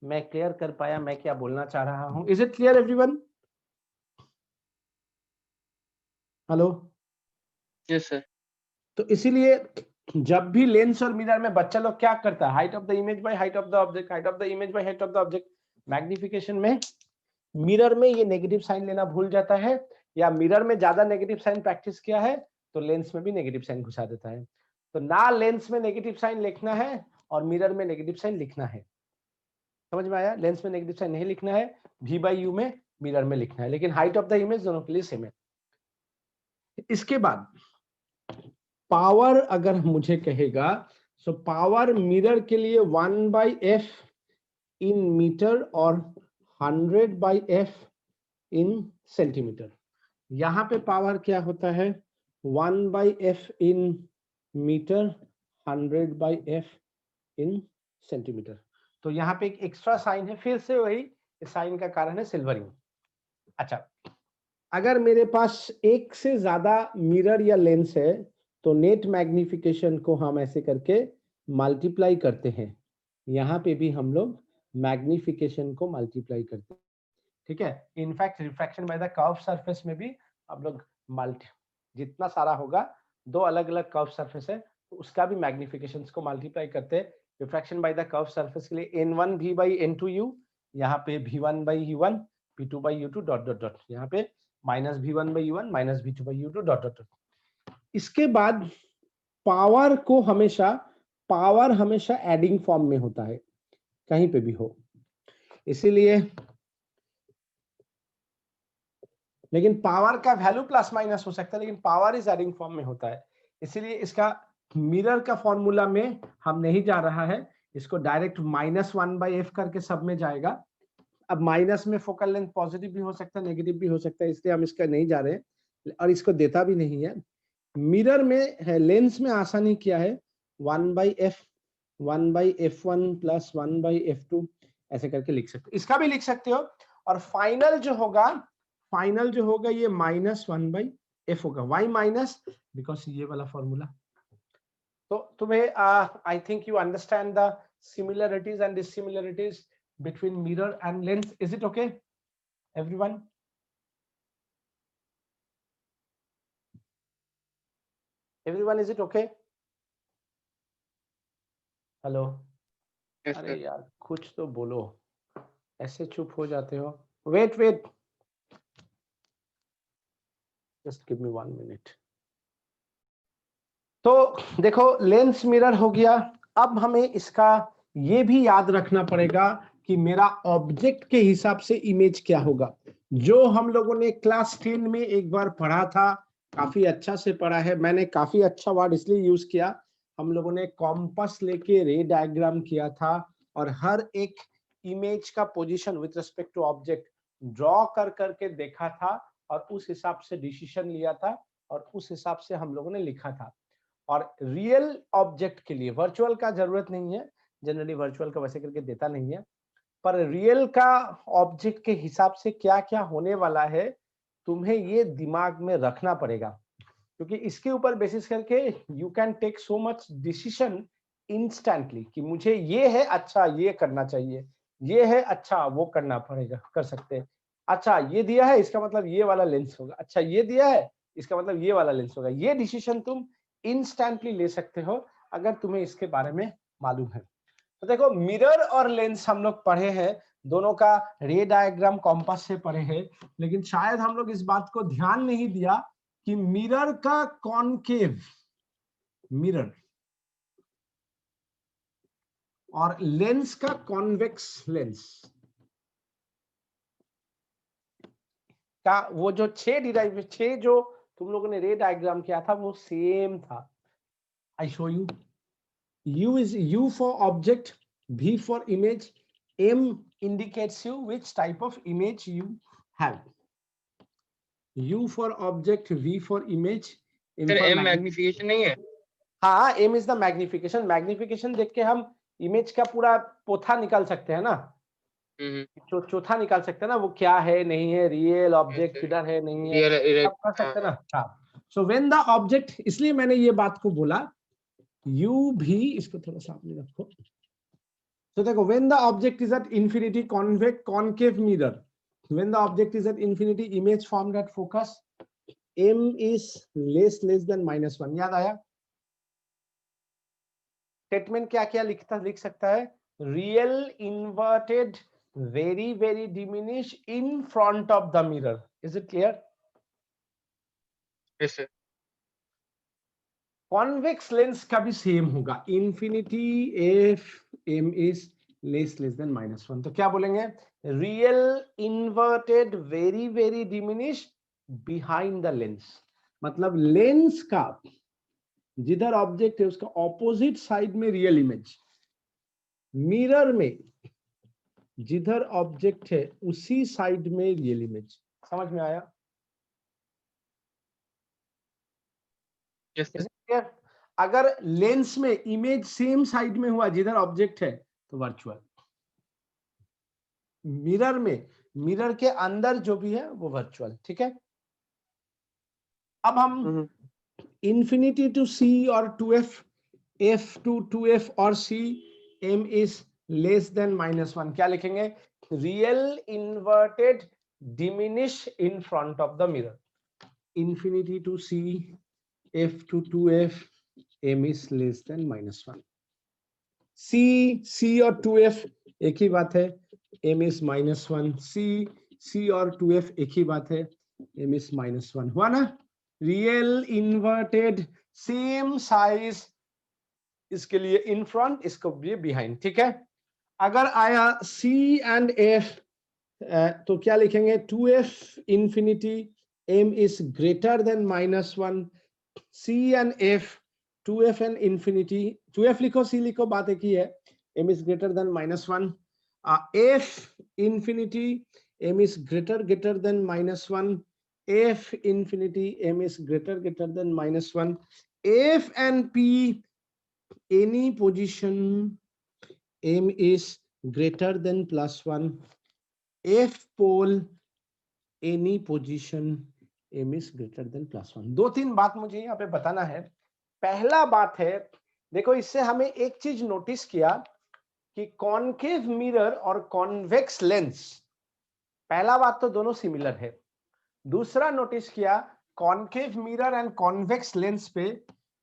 मैं क्लियर कर पाया मैं क्या बोलना चाह रहा हूं। Is it clear everyone? Hello? Yes sir. तो इसीलिए जब भी लेंस और मिरर में बच्चा लोग क्या करता है, height of the image by height of the object, height of the image by height of the object. Magnification में मिरर में ये नेगेटिव साइन लेना भूल जाता है, या मिरर में ज्यादा नेगेटिव साइन प्रैक्टिस किया है तो लेंस में भी नेगेटिव साइन घुसा देता है। तो ना लेंस में नेगेटिव साइन लिखना है और मिरर में नेगेटिव साइन लिखना है। समझ में आया? लेंस में नेगेटिव साइन नहीं लिखना है, v बाई यू में, मिरर में लिखना है, लेकिन हाइट ऑफ द इमेज दोनों के लिए सेम है। इसके बाद पावर अगर मुझे कहेगा, सो पावर मिरर के लिए 1/f इन मीटर और 100/f इन सेंटीमीटर। यहाँ पे पावर क्या होता है, 1/f in metre, 100/f in centimetre. तो यहाँ पे एक एक्स्ट्रा साइन है, फिर से वही साइन का कारण है सिल्वरिंग। अच्छा, अगर मेरे पास एक से ज्यादा मिरर या लेंस है तो नेट मैग्निफिकेशन को हम ऐसे करके मल्टीप्लाई करते हैं। यहाँ पे भी हम लोग मैग्निफिकेशन को मल्टीप्लाई करते हैं, ठीक है। In fact refraction by the curve surface में भी हम लोग जितना सारा होगा, दो अलग अलग कर्व सरफेस है तो उसका भी मैग्निफिकेशन को मल्टीप्लाई करते हैं। Refraction by the curve surface के लिए n1 v by n2u, यहाँ पे v1 by u1, v2 by u2 dot dot dot, यहाँ पे minus v1 by u1 minus v2 by u2 dot dot dot. इसके बाद पावर हमेशा एडिंग फॉर्म में होता है, कहीं पे भी हो, इसीलिए, लेकिन पावर का वैल्यू प्लस माइनस हो सकता है, लेकिन पावर इज एडिंग फॉर्म में होता है। इसीलिए इसका मिरर का फॉर्मूला में हम नहीं जा रहा है, इसको डायरेक्ट -1/f करके सब में जाएगा। अब माइनस में फोकल लेंथ पॉजिटिव भी हो सकता है, नेगेटिव भी हो सकता है, इसलिए हम इसका नहीं जा रहे हैं और इसको देता भी नहीं है। मिरर में है, लेंस में आसानी क्या है, 1/f1 प्लस 1/f2 ऐसे करके लिख सकते हो, इसका भी लिख सकते हो। और फाइनल जो होगा ये -1/f होगा, y माइनस, बिकॉज ये वाला फॉर्मूला। तो तुम्हें I think you understand the similarities and dissimilarities between mirror and lens. Is it okay, everyone? Everyone, is it okay? Hello? Yes, अरे sir. यार कुछ तो बोलो, ऐसे चुप हो जाते हो। Wait, just give me 1 minute. तो देखो लेंस मिरर हो गया। अब हमें इसका ये भी याद रखना पड़ेगा कि मेरा ऑब्जेक्ट के हिसाब से इमेज क्या होगा, जो हम लोगों ने क्लास 10 में एक बार पढ़ा था, काफी अच्छा से पढ़ा है। मैंने काफी अच्छा वर्ड इसलिए यूज किया, हम लोगों ने कॉम्पस लेके रे डायग्राम किया था और हर एक इमेज का position with respect to object draw कर करके देखा था और उस हिसाब से डिसीजन लिया था और उस हिसाब से हम लोगों ने लिखा था। और रियल ऑब्जेक्ट के लिए वर्चुअल का जरूरत नहीं है, जनरली वर्चुअल का वैसे करके देता नहीं है, पर रियल का ऑब्जेक्ट के हिसाब से क्या क्या होने वाला है तुम्हें ये दिमाग में रखना पड़ेगा, क्योंकि इसके ऊपर बेसिस करके you can take so much decision instantly कि मुझे ये है, अच्छा ये करना चाहिए, ये है, अच्छा वो करना पड़ेगा, कर सकते हैं। अच्छा ये दिया है इसका मतलब ये वाला लेंस होगा, अच्छा ये दिया है इसका मतलब ये वाला लेंस होगा। ये डिसीजन तुम इंस्टेंटली ले सकते हो अगर तुम्हें इसके बारे में मालूम है। तो देखो मिरर और लेंस हम लोग पढ़े हैं, दोनों का रे डायग्राम कॉम्पास से पढ़े हैं, लेकिन शायद हम लोग इस बात को ध्यान नहीं दिया कि मिरर का कॉनकेव मिरर और लेंस का कॉन्वेक्स लेंस का वो जो 6 जो तुम लोगों ने रे डायग्राम किया था वो सेम था। I show you. U is U for object, V for image, M indicates you which type of image you have. U for object, V for image, M Sir, for M magnification नहीं है? हाँ, M is the magnification. Magnification देख के हम image का पूरा पोथा निकाल सकते हैं ना, चौथा निकाल सकते हैं ना, वो क्या है नहीं है, रियल ऑब्जेक्ट किधर है नहीं है, सब कर सकते हैं ना। हाँ, सो व्हेन द ऑब्जेक्ट, इसलिए मैंने ये बात को बोला यू भी, इसको थोड़ा सामने रखो। तो देखो when the object is at infinity, convex concave mirror, when the object is at infinity, image formed at focus, m is less than -1। याद आया? स्टेटमेंट क्या क्या लिख सकता है, real inverted very diminish in front of the mirror. Is it clear? Yes, sir. Convex lens का भी same होगा, infinity F M is less than -1। तो क्या बोलेंगे, real inverted very diminish behind the lens, मतलब लेंस का जिधर object है उसका ऑपोजिट साइड में रियल इमेज, मिरर में जिधर ऑब्जेक्ट है उसी साइड में रियल इमेज। समझ में आया? Yes, sir. अगर लेंस में इमेज सेम साइड में हुआ जिधर ऑब्जेक्ट है तो वर्चुअल, मिरर में मिरर के अंदर जो भी है वो वर्चुअल, ठीक है। अब हम infinity to c or 2f, f to 2f or c, m is less than -1, क्या लिखेंगे? Real inverted diminish in front of the mirror. Infinity to c, f to 2f, m is less than -1. c और 2f एक ही बात है, m is -1. c और 2f एक ही बात है, m is -1. हुआ ना? रियल इन्वर्टेड सेम साइज, इसके लिए इन फ्रंट, इसको भी बिहाइंड. ठीक है. अगर आया c एंड f, तो क्या लिखेंगे? 2f infinity, m is greater than -1. c and f, 2f and infinity, 2f लिखो, c लिखो, बात एक ही है. m is greater than -1. f infinity, m is greater than -1. f infinity, m is greater than -1. f and p, any position, m is greater than +1. f pole, any position, m is greater than +1. 2-3 बात मुझे यहाँ पे बताना है. पहला बात है, देखो इससे हमें एक चीज नोटिस किया कि कॉनकेव मिरर और कॉन्वेक्स लेंस, पहला बात तो दोनों सिमिलर है. दूसरा नोटिस किया, concave mirror and convex lens पे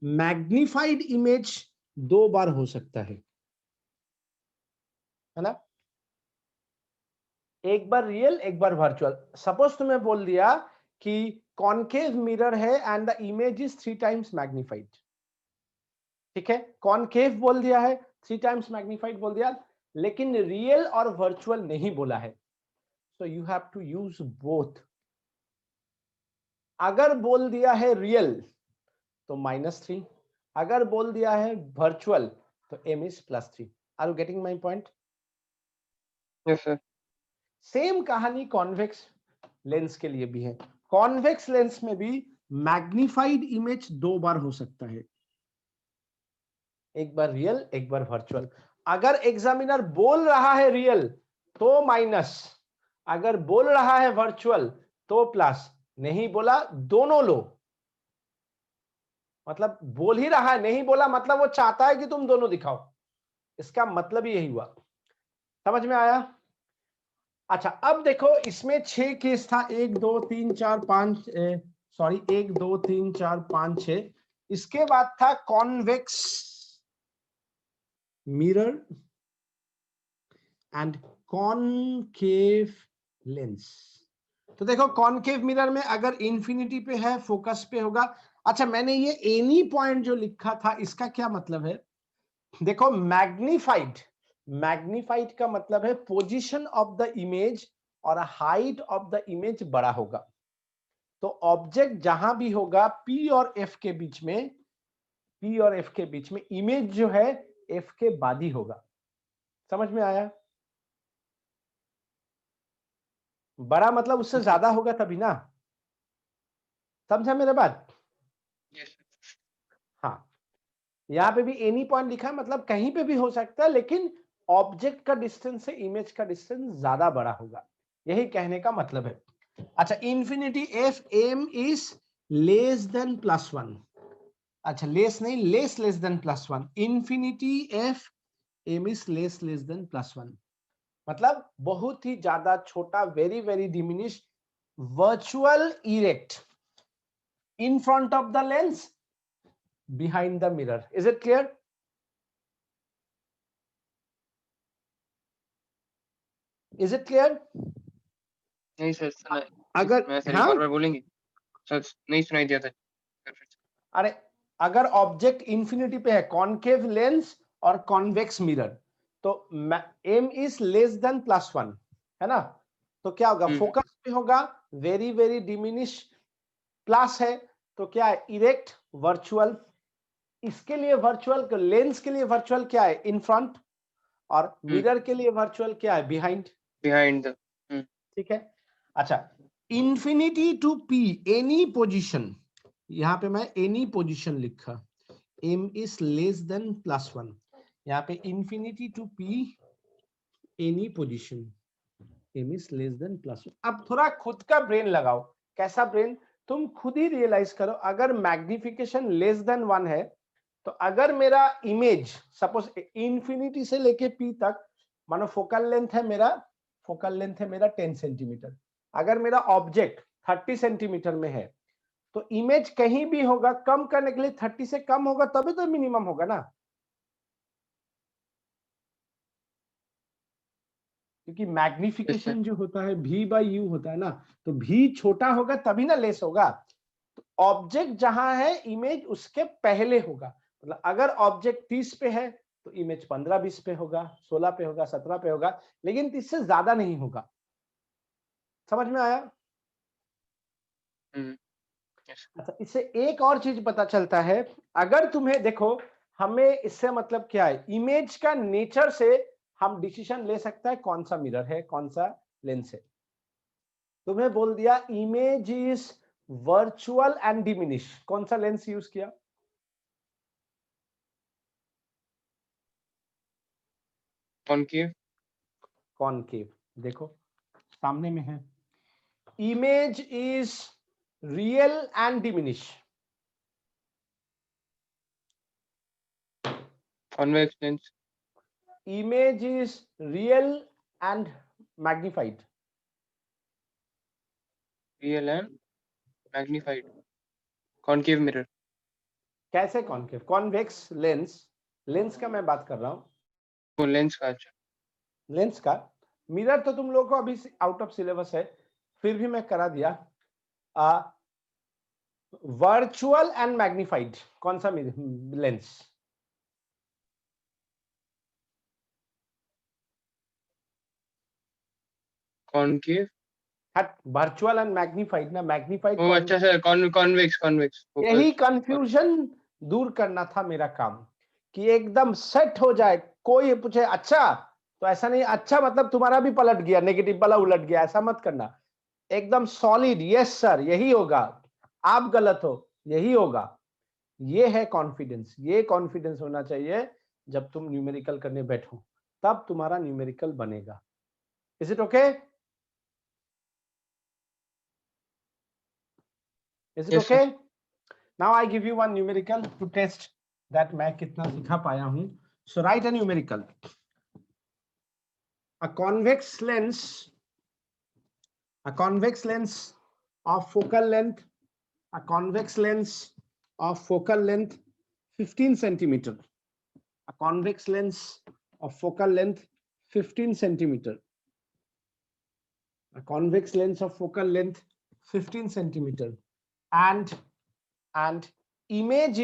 मैग्निफाइड इमेज 2 बार हो सकता है ना? एक बार रियल, एक बार वर्चुअल. सपोज तुम्हें बोल दिया कि कॉनकेव मिरर है and the image is 3 times magnified. ठीक है, कॉनकेव बोल दिया है, 3 टाइम्स मैग्निफाइड बोल दिया, लेकिन रियल और वर्चुअल नहीं बोला है. So you have to use both. अगर बोल दिया है रियल तो -3, अगर बोल दिया है वर्चुअल तो m is +3. Are you getting my point? Yes sir. Same कहानी कॉन्वेक्स लेंस के लिए भी है. कॉन्वेक्स लेंस में भी मैग्निफाइड इमेज 2 बार हो सकता है, एक बार रियल, एक बार वर्चुअल. अगर एग्जामिनर बोल रहा है रियल तो माइनस, अगर बोल रहा है वर्चुअल तो प्लस. नहीं बोला, दोनों लो. मतलब बोल ही रहा है, नहीं बोला मतलब वो चाहता है कि तुम दोनों दिखाओ. इसका मतलब यही हुआ. समझ में आया? अच्छा, अब देखो इसमें 6 केस था, 1 2 3 4 5, सॉरी 1 2 3 4 5 6. इसके बाद था convex mirror and concave lens. तो देखो कॉनकेव मिरर में अगर इंफिनिटी पे है, फोकस पे होगा. अच्छा, मैंने ये एनी पॉइंट जो लिखा था इसका क्या मतलब है? देखो मैग्निफाइड, मैग्निफाइड का मतलब है पोजीशन ऑफ द इमेज और हाइट ऑफ द इमेज बड़ा होगा. तो ऑब्जेक्ट जहां भी होगा P और F के बीच में, P और F के बीच में इमेज जो है F के बाद ही होगा. समझ में आया? बड़ा मतलब उससे ज्यादा होगा तभी ना. समझा मेरे बात? यस. हाँ, यहाँ पे भी एनी पॉइंट लिखा है, मतलब कहीं पे भी हो सकता है, लेकिन ऑब्जेक्ट का डिस्टेंस से इमेज का डिस्टेंस ज्यादा बड़ा होगा, यही कहने का मतलब है. अच्छा, infinity F M is less than +1. अच्छा, लेस नहीं, less than +1. Infinity F M is less than +1, मतलब बहुत ही ज्यादा छोटा, very very diminish, virtual erect, in front of the lens, behind the mirror. Is it clear? Is it clear? नहीं sir, सुना. अगर मैं सर हाँ, एक और बार बोलेंगे सर, नहीं सुनाई दिया था. अरे अगर ऑब्जेक्ट इंफिनिटी पे है, कॉनकेव लेंस और कॉन्वेक्स मिरर, तो m इज लेस देन +1 है ना? तो क्या होगा? फोकस पे होगा, वेरी वेरी डिमिनिश, प्लस है तो क्या है? Erect, virtual. इसके लिए वर्चुअल, लेंस के लिए वर्चुअल क्या है? इन फ्रंट, और मिरर के लिए वर्चुअल क्या है? बिहाइंड. Behind the. ठीक है. अच्छा, infinity to P, any position, यहां पे मैं एनी पोजीशन लिखा, m इज लेस देन +1. यहाँ पे infinity to p, any position, m is less than +1. अब थोड़ा खुद का ब्रेन लगाओ. कैसा ब्रेन? तुम खुद ही रियलाइज करो, अगर मैग्निफिकेशन लेस देन 1 है तो अगर मेरा इमेज सपोज इंफिनिटी से लेके पी तक, मानो फोकल लेंथ है मेरा 10 सेंटीमीटर, अगर मेरा ऑब्जेक्ट 30 सेंटीमीटर में है तो इमेज कहीं भी होगा, कम करने के लिए 30 से कम होगा तभी तो मिनिमम होगा ना, क्योंकि मैग्निफिकेशन जो होता है v बाई यू होता है ना, तो v छोटा होगा तभी ना लेस होगा। तो ऑब्जेक्ट जहां है इमेज उसके पहले होगा, मतलब अगर ऑब्जेक्ट 30 पे है तो इमेज 15-20 पे होगा, 16 पे होगा, 17 पे होगा, लेकिन इससे ज्यादा नहीं होगा। समझ में आया? अच्छा, इससे एक और चीज पता चलता है, अगर तुम्हें देखो, हमें इससे मतलब क्या है, इमेज का नेचर से हम डिसीजन ले सकता है कौन सा मिरर है, कौन सा लेंस है। तुम्हें बोल दिया image is virtual and diminish, कौन सा लेंस यूज किया? कॉनकेव। कॉनकेव। देखो सामने में है, image is real and diminish, convex lens. Image is real and magnified, real and magnified. Concave mirror. कैसे कॉनकेव? कॉन्वेक्स लेंस, लेंस का मैं बात कर रहा हूं, वो लेंस का। अच्छा, लेंस का। मिरर तो तुम लोगों को अभी आउट ऑफ सिलेबस है, फिर भी मैं करा दिया। वर्चुअल एंड मैग्निफाइड कौन सा lens? Concave. Virtual and magnified ना, मैग्निफाइड ओ अच्छा सर, कॉन्वेक्स कॉन्वेक्स यही फोकस। कंफ्यूजन दूर करना था मेरा काम, कि एकदम सेट हो जाए। कोई पूछे अच्छा, तो ऐसा नहीं अच्छा मतलब तुम्हारा भी पलट गया, नेगेटिव वाला उलट गया, ऐसा मत करना। एकदम सॉलिड, यस सर यही होगा, आप गलत हो, यही होगा। ये है कॉन्फिडेंस, ये कॉन्फिडेंस होना चाहिए जब तुम न्यूमेरिकल करने बैठो, तब तुम्हारा न्यूमेरिकल बनेगा। Is it okay? Is it yes okay? Sir. Now I give you one numerical to test that मैं कितना सिखा पाया हूं। So write a numerical, a convex lens, a convex lens of focal length, a convex lens of focal length 15 centimeter, a convex lens of focal length 15 centimeter, a convex lens of focal length 15 centimeter, and image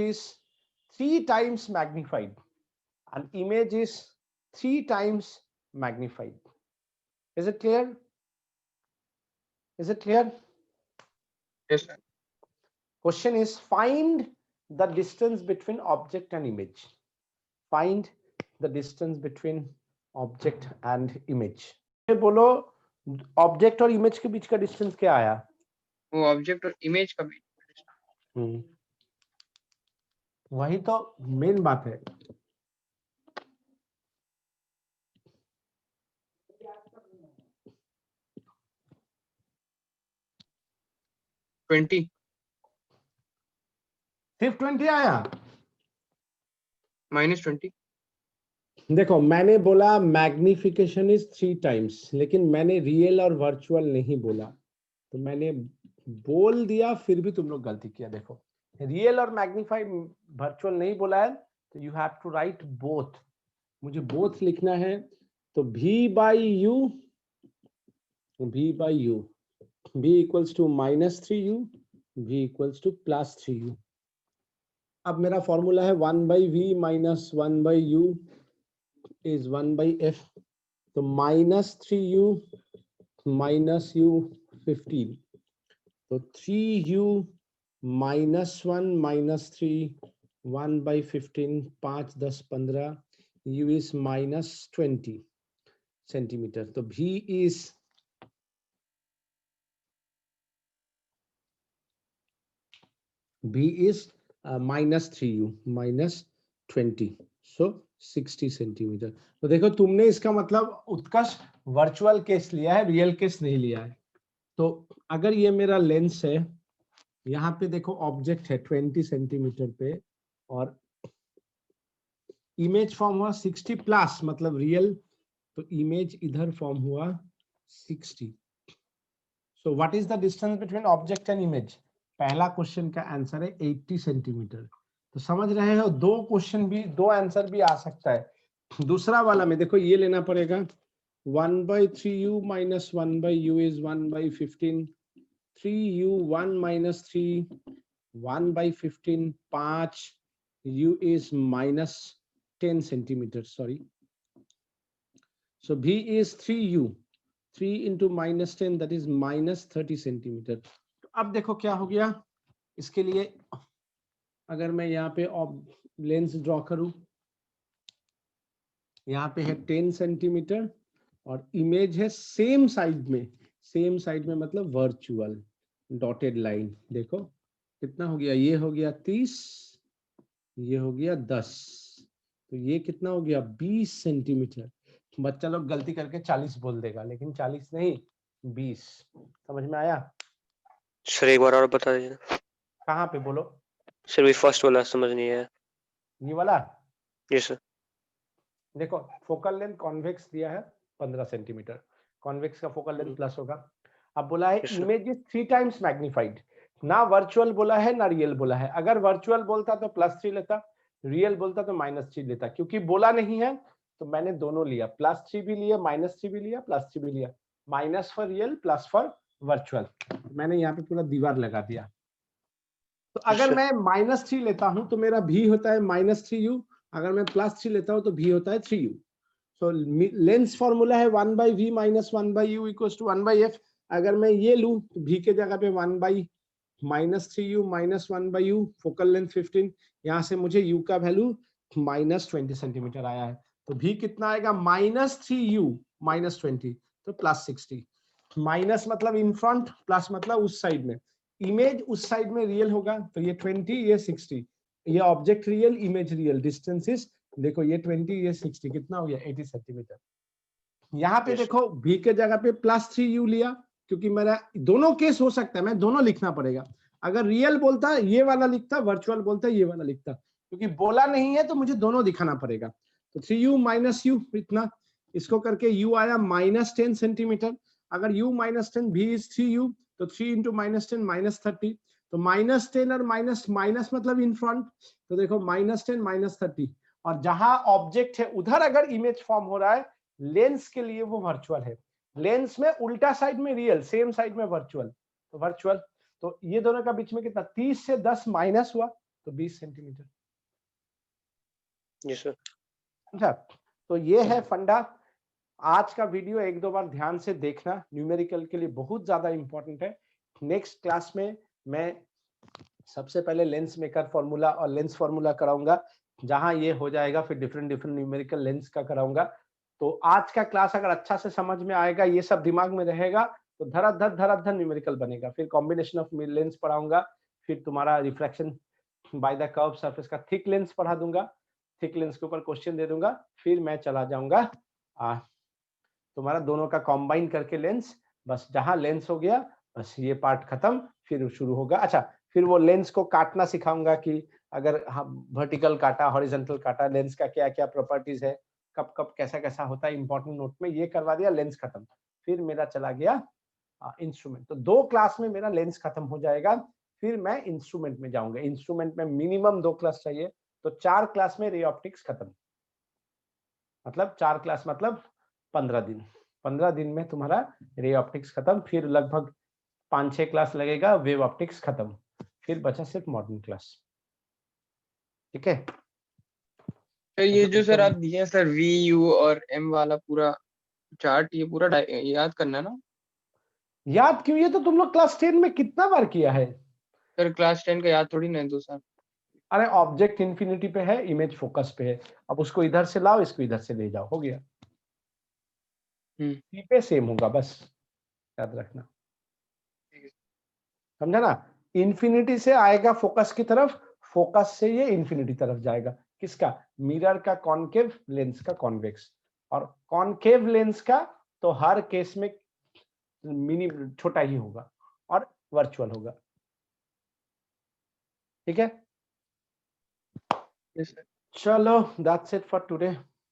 is 3 times magnified, and image is 3 times magnified. Is it clear? Is it clear? Yes sir. Question is, find the distance between object and image. Find the distance between object and image. बोलो object और image के बीच का distance क्या आया? वो object और image का भी। वही तो मेन बात है। सिर्फ 20 आया? -20। देखो मैंने बोला मैग्निफिकेशन इज 3 टाइम्स, लेकिन मैंने रियल और वर्चुअल नहीं बोला, तो मैंने बोल दिया फिर भी तुम लोग गलती किया। देखो रियल और मैग्नीफाइड वर्चुअल नहीं बोला है, तो you have to write both. मुझे बोथ लिखना है, तो v by u, v equals to -3u, v equals to +3u। अब मेरा फॉर्मूला है 1/v minus 1/u is 1/f, तो -3u माइनस u 15, तो 3u -1 -3 1/15, 5 10 15, u is -20 सेंटीमीटर, तो v is -3u -20, so 60 centimetre. तो देखो तुमने इसका मतलब उत्कर्ष वर्चुअल केस लिया है, रियल केस नहीं लिया है। तो अगर ये मेरा लेंस है, यहाँ पे देखो ऑब्जेक्ट है 20 सेंटीमीटर पे और इमेज फॉर्म हुआ 60 प्लस मतलब रियल, तो इमेज इधर फॉर्म हुआ 60। So what is the distance between object and image? पहला क्वेश्चन का आंसर है 80 सेंटीमीटर। तो समझ रहे हो, दो क्वेश्चन भी, दो आंसर भी आ सकता है। दूसरा वाला में देखो ये लेना पड़ेगा 1/3u minus 1/u is 1/15, 3u 1 minus 3 1/15, 5 u is minus 10 centimeters, sorry. So v is 3u, 3 into minus 10 that is minus 30 centimeter. तो अब देखो क्या हो गया, इसके लिए अगर मैं यहाँ पे लेंस ड्रॉ करूं, यहाँ पे है 10 सेंटीमीटर और इमेज है सेम साइड में, सेम साइड में मतलब वर्चुअल डॉटेड लाइन। देखो कितना हो गया, ये हो गया 30, ये हो गया 10, तो ये कितना हो गया 20 सेंटीमीटर। बच्चा लोग गलती करके 40 बोल देगा, लेकिन 40 नहीं 20। समझ में आया? सर एक बार और बता दीजिए। कहाँ पे बोलो? सर भी फर्स्ट वाला समझ नहीं है। ये वाला? जी सर। देखो फोकल लेंथ कॉन्वेक्स दिया है 15 सेंटीमीटर, कॉन्वेक्स का फोकल लेंथ प्लस होगा। अब बोला है इमेज इज 3 टाइम्स मैग्नीफाइड, ना वर्चुअल बोला है ना रियल बोला है। अगर वर्चुअल बोलता तो +3 लेता, रियल बोलता तो -3 लेता। क्योंकि बोला नहीं है तो मैंने दोनों लिया, +3 भी लिया, -3 भी लिया, +3 भी लिया, minus for real plus for virtual. मैंने यहाँ पे पूरा दीवार लगा दिया। तो अगर मैं -3 लेता हूं तो मेरा भी होता है -3u, अगर मैं +3 लेता हूं तो भी होता है 3u। सो लेंस फॉर्मूला है 1/v minus 1/u equals to 1/f। अगर मैं ये लूं तो v के जगह पे 1/-3u minus 1/u, focal length 15, यहाँ से मुझे u का वैल्यू -20 सेंटीमीटर आया है। तो v कितना आएगा -3u -20 तो +60। माइनस मतलब इन फ्रंट, प्लस मतलब उस साइड में, इमेज उस साइड में रियल होगा तो ये 20 ये 60, ये object real image real, distances देखो ये 20 ये 60 कितना हो गया 80 सेंटीमीटर। यहाँ पे देखो v के जगह पे +3u लिया, क्योंकि मेरा दोनों केस हो सकता है, मैं दोनों लिखना पड़ेगा। अगर रियल बोलता ये वाला लिखता, वर्चुअल बोलता ये वाला लिखता, क्योंकि बोला नहीं है तो मुझे दोनों दिखाना पड़ेगा। तो 3u minus u इतना, इसको करके u आया -10 सेंटीमीटर। अगर u -10 v is 3u तो 3 into -10 -30, तो -10 और माइनस मतलब इन फ्रंट, तो देखो -10 -30, और जहां ऑब्जेक्ट है उधर अगर इमेज फॉर्म हो रहा है, लेंस के लिए वो वर्चुअल है। लेंस में उल्टा साइड में रियल, सेम साइड में वर्चुअल, तो वर्चुअल। तो ये दोनों का बीच में कितना, 30 से 10 माइनस हुआ तो 20 सेंटीमीटर। जी सर। अच्छा, तो ये है फंडा। आज का वीडियो एक दो बार ध्यान से देखना, न्यूमेरिकल के लिए बहुत ज्यादा इंपॉर्टेंट है। नेक्स्ट क्लास में मैं सबसे पहले लेंस मेकर फॉर्मूला और लेंस फॉर्मूला कराऊंगा, जहां ये हो जाएगा फिर डिफरेंट न्यूमेरिकल लेंस का कराऊंगा। तो आज का क्लास अगर अच्छा से समझ में आएगा, ये सब दिमाग में रहेगा, तो धड़ाधड़ न्यूमेरिकल बनेगा। फिर कॉम्बिनेशन ऑफ लेंस पढ़ाऊंगा, फिर तुम्हारा refraction by the curve surface का थिक लेंस पढ़ा दूंगा, थिक लेंस के ऊपर क्वेश्चन दे दूंगा, फिर मैं चला जाऊंगा तुम्हारा दोनों का कॉम्बाइन करके लेंस। बस जहां लेंस हो गया बस ये पार्ट खत्म, फिर शुरू होगा। अच्छा, फिर वो लेंस को काटना सिखाऊंगा कि अगर हम वर्टिकल काटा, हॉरिजॉन्टल काटा, लेंस का क्या क्या प्रॉपर्टीज है, कब कब कैसा कैसा होता है, इंपॉर्टेंट नोट में ये करवा दिया, लेंस खत्म। फिर मेरा चला गया इंस्ट्रूमेंट। तो 2 क्लास में मेरा लेंस खत्म हो जाएगा, फिर मैं इंस्ट्रूमेंट में जाऊंगा। इंस्ट्रूमेंट में मिनिमम 2 क्लास चाहिए, तो 4 क्लास में रे ऑप्टिक्स खत्म। मतलब 4 क्लास मतलब 15 दिन, 15 दिन में तुम्हारा रे ऑप्टिक्स खत्म। फिर लगभग 5-6 क्लास लगेगा, वेव ऑप्टिक्स खत्म, फिर बचा सिर्फ मॉडर्न क्लास। ठीक है तो ये जो सर आप दिए सर वी यू और एम वाला पूरा चार्ट, ये पूरा याद करना ना? याद क्यों, ये तो तुम लोग क्लास 10 में कितना बार किया है सर। क्लास 10 का याद थोड़ी ना है सर। अरे ऑब्जेक्ट इन्फिनिटी पे है, इमेज फोकस पे है, अब उसको इधर से लाओ, इसको इधर से ले जाओ, हो गया। टी पे सेम होगा, बस याद रखना, समझा ना। इन्फिनिटी से आएगा फोकस की तरफ, फोकस से ये इन्फिनिटी तरफ जाएगा। किसका? मिरर का कॉनकेव, लेंस का कॉन्वेक्स। और कॉनकेव लेंस का तो हर केस में मिनी छोटा ही होगा और वर्चुअल होगा। ठीक है, Yes, sir. चलो दैट्स इट फॉर टुडे।